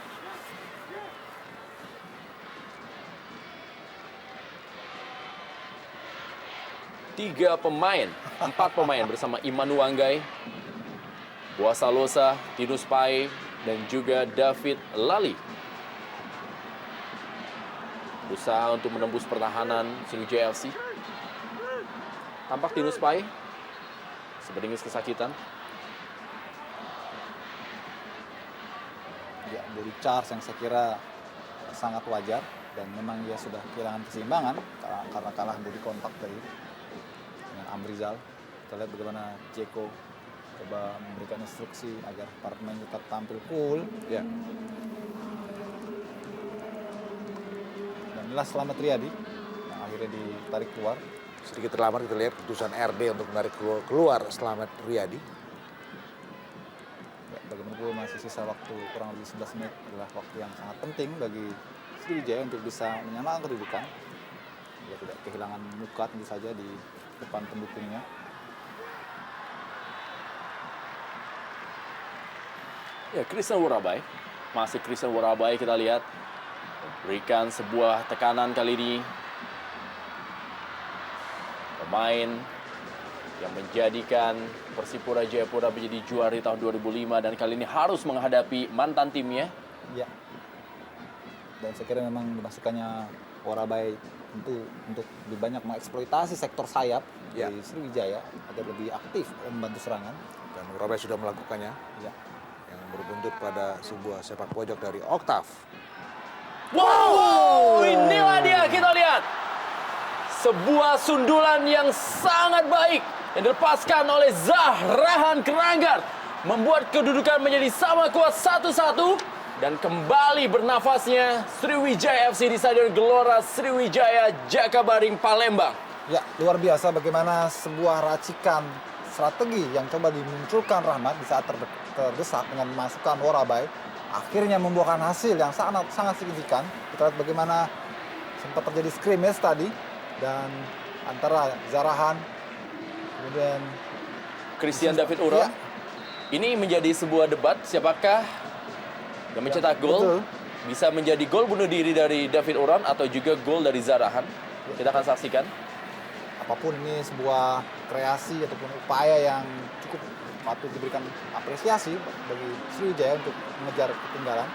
S1: Empat pemain bersama Imanu Wanggai, Boaz Salosa, Tinus Pai, dan juga David Lally. Berusaha untuk menembus pertahanan Sriwijaya FC. Tampak Tinus Pai seberingis kesakitan.
S2: Ya, dari charge yang saya kira sangat wajar dan memang dia sudah kehilangan keseimbangan karena kalah body kontak tadi dengan Amrizal. Kita lihat bagaimana Jeko coba memberikan instruksi agar para pemain tetap tampil cool.
S3: Ya.
S2: Dan inilah Slamet Riyadi yang akhirnya ditarik keluar.
S3: Sedikit terlambat kita lihat keputusan RD untuk menarik keluar Slamet Riyadi.
S2: Ya, bagaimanapun masih sisa waktu kurang lebih 11 menit adalah waktu yang sangat penting bagi Sriwijaya untuk bisa menyamakan kedudukan. Dia tidak kehilangan muka tentu saja di depan pendukungnya.
S1: Ya, Christian Worabai. Masih Christian Worabai kita lihat berikan sebuah tekanan kali ini. Pemain yang menjadikan Persipura Jayapura menjadi juara di tahun 2005 dan kali ini harus menghadapi mantan timnya.
S2: Ya. Dan saya kira memang dimasukkannya Worabai tentu untuk lebih banyak mengeksploitasi sektor sayap
S3: Ya.
S2: di Sriwijaya agar lebih aktif membantu serangan.
S3: Dan Worabai sudah melakukannya.
S2: Ya.
S3: Yang berbuntut pada sebuah sepak pojok dari Octav.
S1: Wow, inilah dia, kita lihat. Sebuah sundulan yang sangat baik yang dilepaskan oleh Zahrahan Keranggar. Membuat kedudukan menjadi sama kuat 1-1. Dan kembali bernafasnya Sriwijaya FC di Stadion Gelora Sriwijaya Jakabaring, Palembang.
S2: Ya, luar biasa bagaimana sebuah racikan strategi yang coba dimunculkan Rahmat di saat terdesak dengan memasukkan Worabai akhirnya membuahkan hasil yang sangat signifikan. Kita lihat bagaimana sempat terjadi scrimmage tadi dan antara Zarahan kemudian
S1: Christian David Uron.
S2: Ya.
S1: Ini menjadi sebuah debat siapakah yang mencetak gol.
S2: betul.
S1: Bisa menjadi gol bunuh diri dari David Uron atau juga gol dari Zarahan. Kita akan saksikan.
S2: Apapun ini sebuah kreasi ataupun upaya yang cukup patut diberikan apresiasi bagi Sriwijaya untuk mengejar ketinggalan.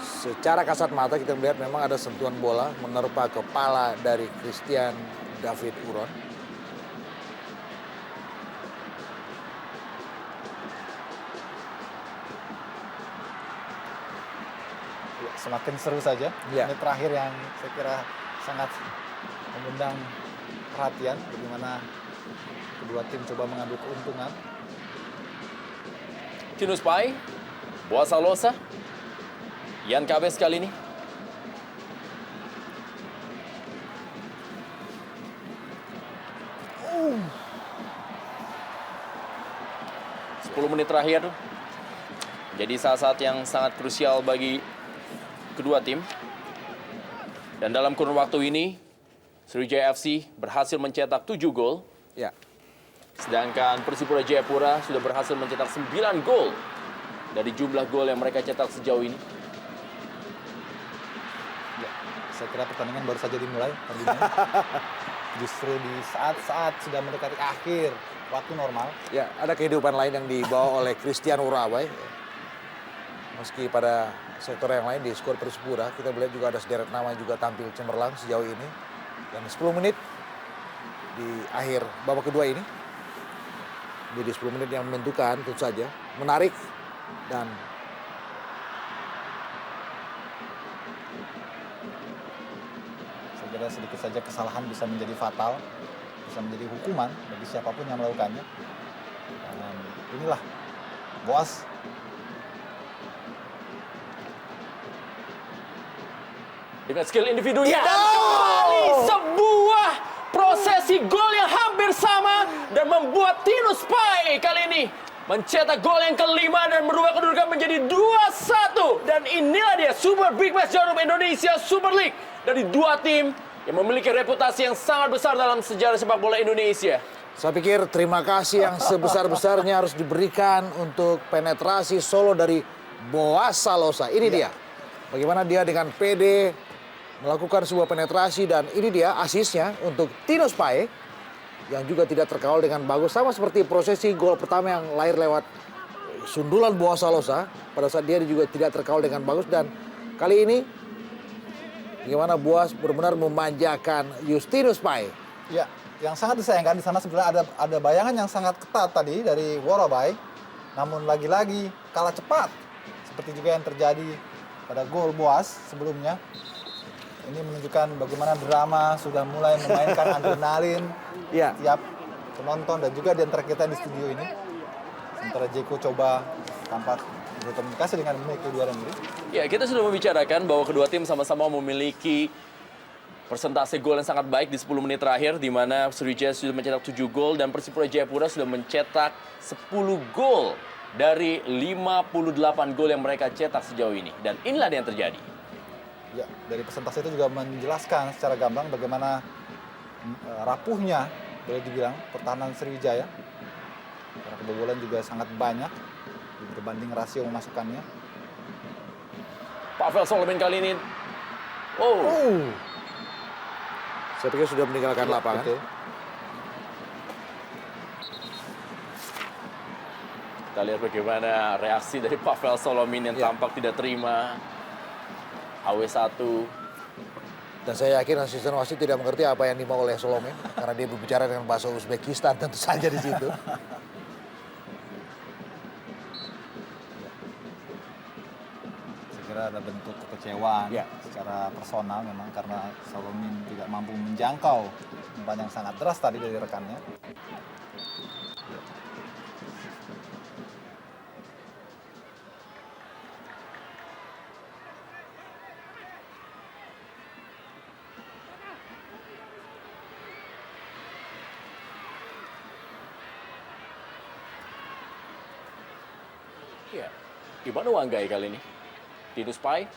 S3: Secara kasat mata kita melihat memang ada sentuhan bola menerpa kepala dari Christian David Uron.
S2: Ya, semakin seru saja.
S3: Ya.
S2: Ini terakhir yang saya kira sangat mengundang perhatian bagaimana kedua tim coba mengambil keuntungan.
S1: Tinus Pai, Boaz Salosa, Ian Kabes kali ini. Uh. 10 menit terakhir jadi saat-saat yang sangat krusial bagi kedua tim. Dan dalam kurun waktu ini, Sriwijaya FC berhasil mencetak 7 gol.
S3: Ya.
S1: Sedangkan Persipura Jayapura sudah berhasil mencetak 9 gol dari jumlah gol yang mereka cetak sejauh ini.
S2: Ya, saya kira pertandingan baru saja dimulai. Justru di saat-saat sudah mendekati akhir waktu normal.
S3: Ya, ada kehidupan lain yang dibawa oleh Christian Worabai. Meski pada sektor yang lain di skor Persipura, kita melihat juga ada sederet nama yang juga tampil cemerlang sejauh ini. Dan 10 menit di akhir babak kedua ini. Jadi 10 menit yang menentukan tentu saja. Menarik dan
S2: saya kira sedikit saja kesalahan bisa menjadi fatal, bisa menjadi hukuman bagi siapapun yang melakukannya. Dan inilah Boaz.
S1: Dengan skill individunya dan kembali sebuah prosesi gol yang hampir sama membuat Tinus Pai kali ini mencetak gol yang kelima dan merubah kedudukan menjadi 2-1. Dan inilah dia Super Big Match Jarum Indonesia Super League dari dua tim yang memiliki reputasi yang sangat besar dalam sejarah sepak bola Indonesia.
S3: Saya pikir terima kasih yang sebesar-besarnya harus diberikan untuk penetrasi solo dari Boas Salosa. Ini dia. Bagaimana dia dengan PD melakukan sebuah penetrasi dan ini dia asisnya untuk Tinus Pai yang juga tidak terkawal dengan bagus. Sama seperti prosesi gol pertama yang lahir lewat sundulan Boas Salosa. Pada saat dia juga tidak terkawal dengan bagus dan kali ini bagaimana Boas benar-benar memanjakan Justinus Pai.
S2: Ya, yang sangat disayangkan di sana sebenarnya ada bayangan yang sangat ketat tadi dari Worobai. Namun lagi-lagi kalah cepat. Seperti juga yang terjadi pada gol Boas sebelumnya. Ini menunjukkan bagaimana drama sudah mulai memainkan adrenalin tiap penonton dan juga di antara kita di studio ini. Sementara Jeko coba tampak berkomunikasi dengan kedua negeri.
S1: Ya, kita sudah membicarakan bahwa kedua tim sama-sama memiliki persentase gol yang sangat baik di 10 menit terakhir, di mana Sriwijaya sudah mencetak 7 gol dan Persipura Jayapura sudah mencetak 10 gol dari 58 gol yang mereka cetak sejauh ini. Dan inilah yang terjadi.
S2: Ya, dari persentase itu juga menjelaskan secara gamblang bagaimana rapuhnya, boleh dibilang, pertahanan Sriwijaya. Karena kebobolan juga sangat banyak berbanding rasio memasukkannya.
S1: Pavel Solomin kali ini,
S3: Saya pikir sudah meninggalkan lapangan.
S2: Betul.
S1: kita lihat bagaimana reaksi dari Pavel Solomin yang tampak tidak terima. AW1.
S3: Dan saya yakin asisten wasit tidak mengerti apa yang dimau oleh Solomin karena dia berbicara dengan bahasa Uzbekistan tentu saja di situ.
S2: Saya kira ada bentuk kekecewaan secara personal memang karena Solomin tidak mampu menjangkau umpan yang sangat deras tadi dari rekannya.
S1: Ya, Imanu Wanggai kali ini. Tinus Pai.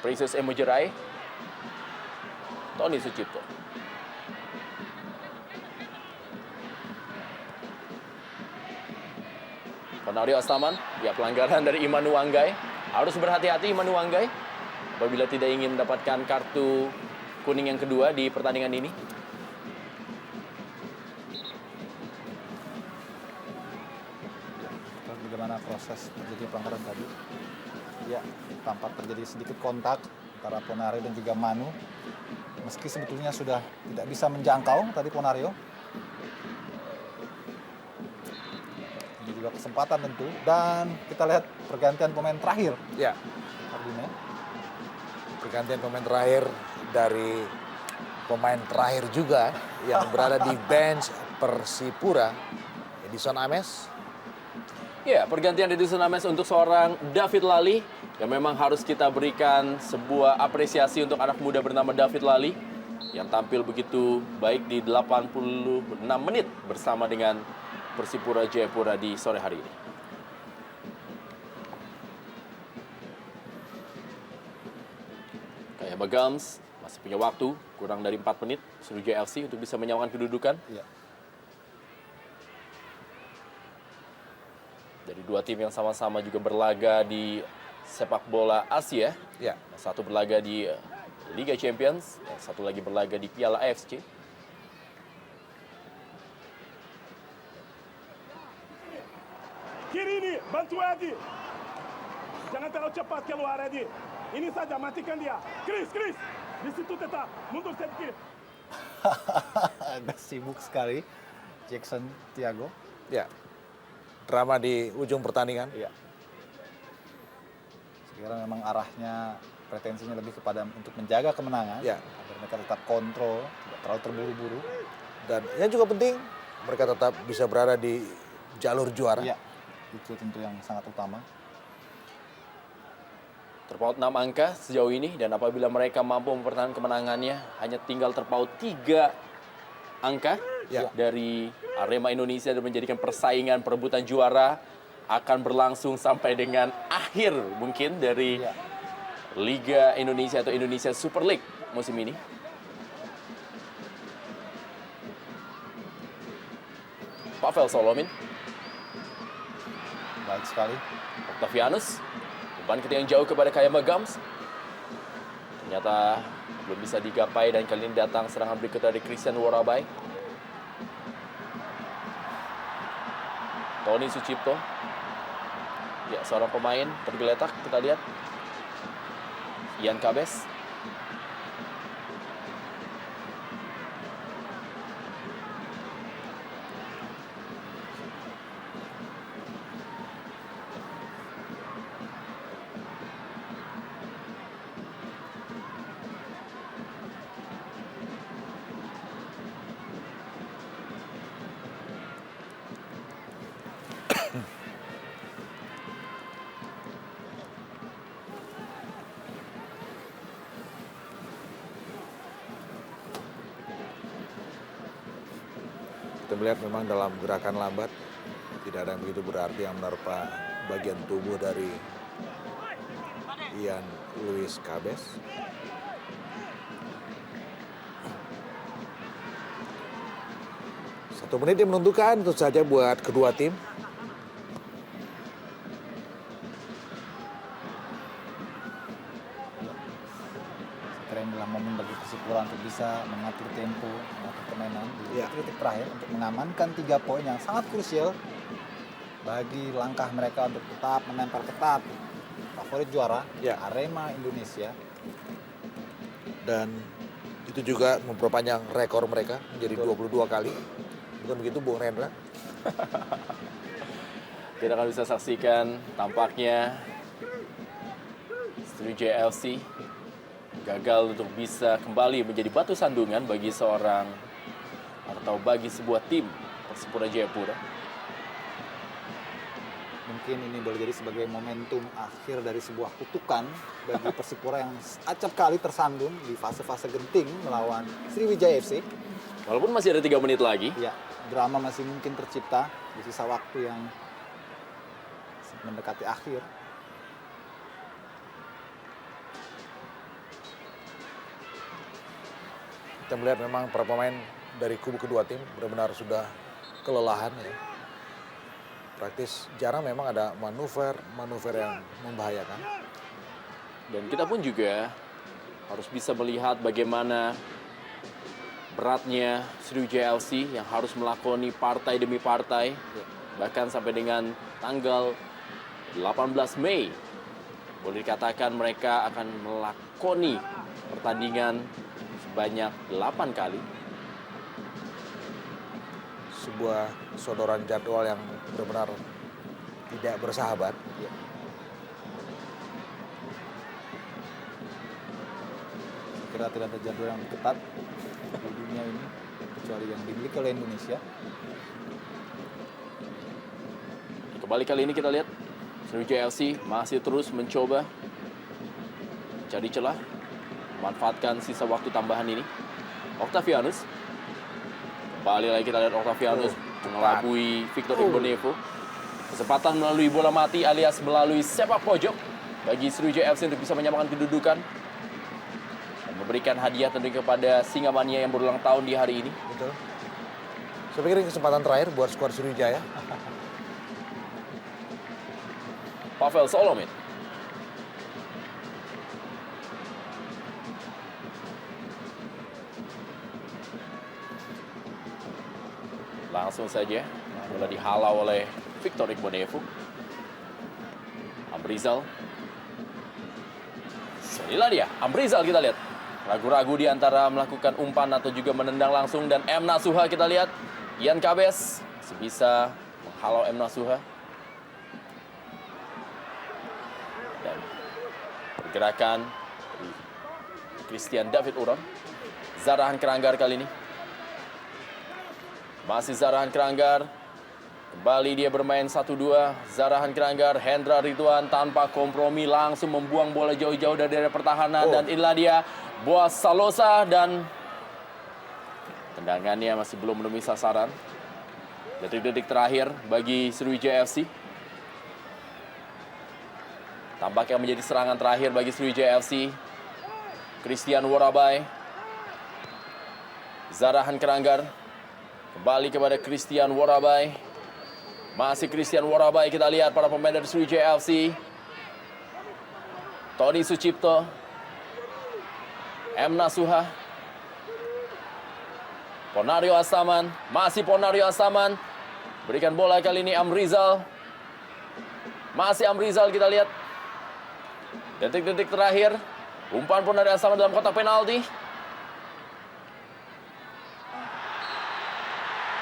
S1: Precious Emojerai. Tony Sucipto. Ponario Astaman, ya pelanggaran dari Imanu Wanggai. Harus berhati-hati Imanu Wanggai apabila tidak ingin mendapatkan kartu kuning yang kedua di pertandingan ini.
S2: Bagaimana proses terjadi pelanggaran tadi? Ya, tampak terjadi sedikit kontak antara Ponario dan juga Manu. Meski sebetulnya sudah tidak bisa menjangkau tadi Ponario. Ini juga kesempatan tentu. Dan kita lihat pergantian pemain terakhir.
S3: Ya,
S2: Artinya.
S3: pergantian pemain terakhir dari pemain terakhir juga yang berada di bench Persipura, Edison Ames.
S1: Ya, pergantian Edison Ames untuk seorang David Lali yang memang harus kita berikan sebuah apresiasi untuk anak muda bernama David Lali yang tampil begitu baik di 86 menit bersama dengan Persipura Jayapura di sore hari ini. Kayak Bagams masih punya waktu kurang dari 4 menit Sriwijaya FC untuk bisa menyamakan kedudukan.
S2: Ya.
S1: Dari dua tim yang sama-sama juga berlaga di sepak bola Asia.
S3: Ya,
S1: Satu berlaga di Liga Champions, yang satu lagi berlaga di Piala AFC.
S5: Kiri ini, bantu Edi. Jangan terlalu cepat keluar Edi. Ini saja, matikan dia. Chris, di situ tetap, mundur sedikit.
S2: Agak sibuk sekali Jackson Tiago.
S3: ya. Drama di ujung pertandingan.
S2: Iya. Sekarang memang arahnya pretensinya lebih kepada untuk menjaga kemenangan.
S3: Ya.
S2: Agar mereka tetap kontrol, tidak terlalu terburu-buru.
S3: Dan yang juga penting, mereka tetap bisa berada di jalur juara.
S2: Iya. Itu tentu yang sangat utama.
S1: Terpaut 6 angka sejauh ini, dan apabila mereka mampu mempertahankan kemenangannya, hanya tinggal terpaut 3 angka dari Arema Indonesia dan menjadikan persaingan perebutan juara akan berlangsung sampai dengan akhir mungkin dari Liga Indonesia atau Indonesia Super League musim ini. Pavel Solomin.
S2: Baik sekali.
S1: Octavianus. Umpan ketika yang jauh kepada Kayama Gams. Ternyata belum bisa digapai dan kali ini datang serangan berikut dari Christian Worabai. Tony Sucipto. Ya, seorang pemain tergeletak, kita lihat. Ian Kabes.
S3: Kita melihat memang dalam gerakan lambat tidak ada yang begitu berarti yang menerpa bagian tubuh dari Ian Luis Cabes. Satu menit yang menentukan tentu saja buat kedua tim.
S2: Kira inilah momen bagi Persipura untuk bisa mengatur tempo, mengatur permainan di detik terakhir untuk mengamankan 3 poin yang sangat krusial bagi langkah mereka untuk tetap menempel ketat favorit juara Arema Indonesia.
S3: Dan itu juga memperpanjang rekor mereka menjadi 22 kali. Bukan begitu, Bung Rendra?
S1: Kita akan bisa saksikan tampaknya Sriwijaya FC gagal untuk bisa kembali menjadi batu sandungan bagi seorang atau bagi sebuah tim Persipura Jayapura.
S2: Mungkin ini boleh jadi sebagai momentum akhir dari sebuah kutukan bagi Persipura yang acap kali tersandung di fase-fase genting melawan Sriwijaya FC.
S1: Walaupun masih ada 3 menit lagi.
S2: Ya, drama masih mungkin tercipta di sisa waktu yang mendekati akhir.
S3: Kita melihat memang para pemain dari kubu kedua tim benar-benar sudah kelelahan ya. Praktis jarang memang ada manuver yang membahayakan.
S1: Dan kita pun juga harus bisa melihat bagaimana beratnya Sriwijaya FC yang harus melakoni partai demi partai. Bahkan sampai dengan tanggal 18 Mei. Boleh dikatakan mereka akan melakoni pertandingan sebanyak 8 kali.
S3: Sebuah sodoran jadwal yang benar-benar tidak bersahabat.
S2: Kira tidak ada jadwal yang ketat di dunia ini kecuali yang dimiliki oleh Indonesia.
S1: Kembali kali ini kita lihat Sriwijaya FC masih terus mencoba mencari celah, memanfaatkan sisa waktu tambahan ini. Octavianus. Kembali lagi kita lihat Octavianus mengelabui Victor Igbonevo. Kesempatan melalui bola mati alias melalui sepak pojok bagi Sriwijaya FC untuk bisa menyamakan kedudukan dan memberikan hadiah tentunya kepada Singamania yang berulang tahun di hari ini.
S3: Betul. Saya pikir ini kesempatan terakhir buat skuad Sriwijaya.
S1: Pavel Solomin. Langsung saja bola dihalau oleh Victor Igbonevo. Amrizal. Inilah dia, Amrizal kita lihat. Ragu-ragu di antara melakukan umpan atau juga menendang langsung. Dan M. Nasuha kita lihat. Ian Cabes bisa menghalau M. Nasuha. Dan pergerakan Christian David Uron. Zarahan Keranggar kali ini. Masih Zarahan Keranggar. Kembali dia bermain 1-2. Zarahan Keranggar, Hendra Ridwan tanpa kompromi langsung membuang bola jauh-jauh dari area pertahanan. Dan inilah dia Boaz Salosa dan tendangannya masih belum menemui sasaran. Detik-detik terakhir bagi Sriwijaya FC. Tampaknya menjadi serangan terakhir bagi Sriwijaya FC. Christian Worabai. Zarahan Keranggar. Kembali kepada Christian Worabai. Masih Christian Worabai, kita lihat para pemain dari Sriwijaya FC. Tony Sucipto. M. Nasuha. Ponario Asaman. Masih Ponario Asaman. Berikan bola kali ini Amrizal. Masih Amrizal, kita lihat. Detik-detik terakhir. Umpan Ponario Asaman dalam kotak penalti.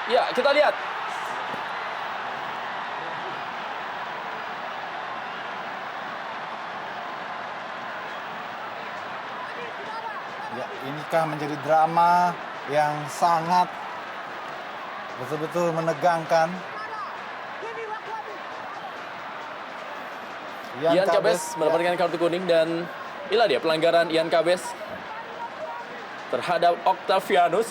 S1: Ya, kita lihat.
S2: Ya, inikah menjadi drama yang sangat betul-betul menegangkan.
S1: Ian Kabes mendapatkan kartu kuning dan inilah dia pelanggaran Ian Kabes terhadap Octavianus.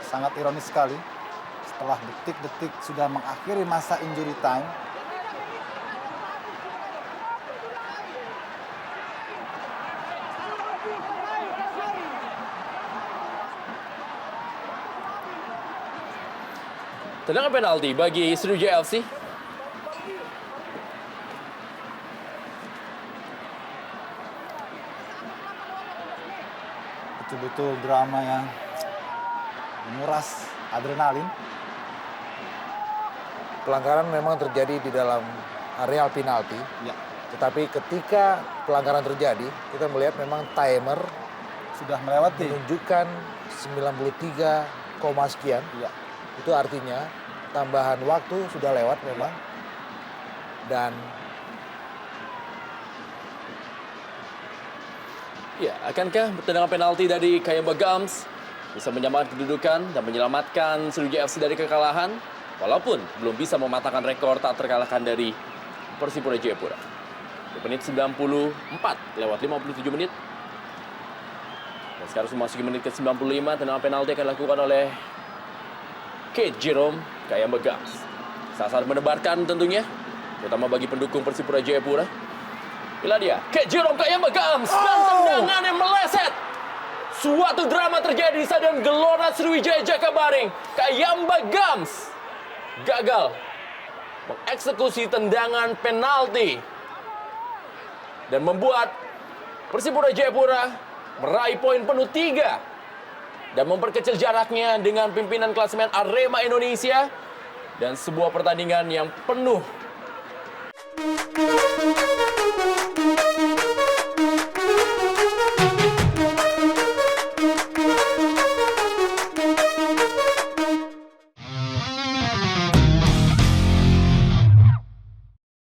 S2: Sangat ironis sekali. Setelah detik-detik sudah mengakhiri masa injury time,
S1: Tendangan penalti bagi Sriwijaya FC.
S2: betul-betul drama yang menguras adrenalin.
S3: Pelanggaran memang terjadi di dalam areal penalti.
S2: Ya,
S3: Tetapi ketika pelanggaran terjadi, kita melihat memang timer
S2: sudah melewati.
S3: menunjukkan 93, sekian.
S2: Ya,
S3: Itu artinya tambahan waktu sudah lewat memang. Dan
S1: Ya, akankah tendangan penalti dari Kayamba Gams bisa menyamakan kedudukan dan menyelamatkan Sriwijaya FC dari kekalahan, walaupun belum bisa mematahkan rekor tak terkalahkan dari Persipura Jayapura. Di menit 94 lewat 57 menit. Dan sekarang memasuki menit ke-95, tendangan penalti akan dilakukan oleh Kate Jerome Kayamba Gams. Sangat menebarkan tentunya, terutama bagi pendukung Persipura Jayapura. Inilah dia, Kate Jerome Kayamba Gams dan tendangan yang meleset. Suatu drama terjadi di Stadion Gelora Sriwijaya Jakabaring. Kayamba Gams gagal mengeksekusi tendangan penalti dan membuat Persipura Jayapura meraih poin penuh 3 dan memperkecil jaraknya dengan pimpinan klasemen Arema Indonesia dan sebuah pertandingan yang penuh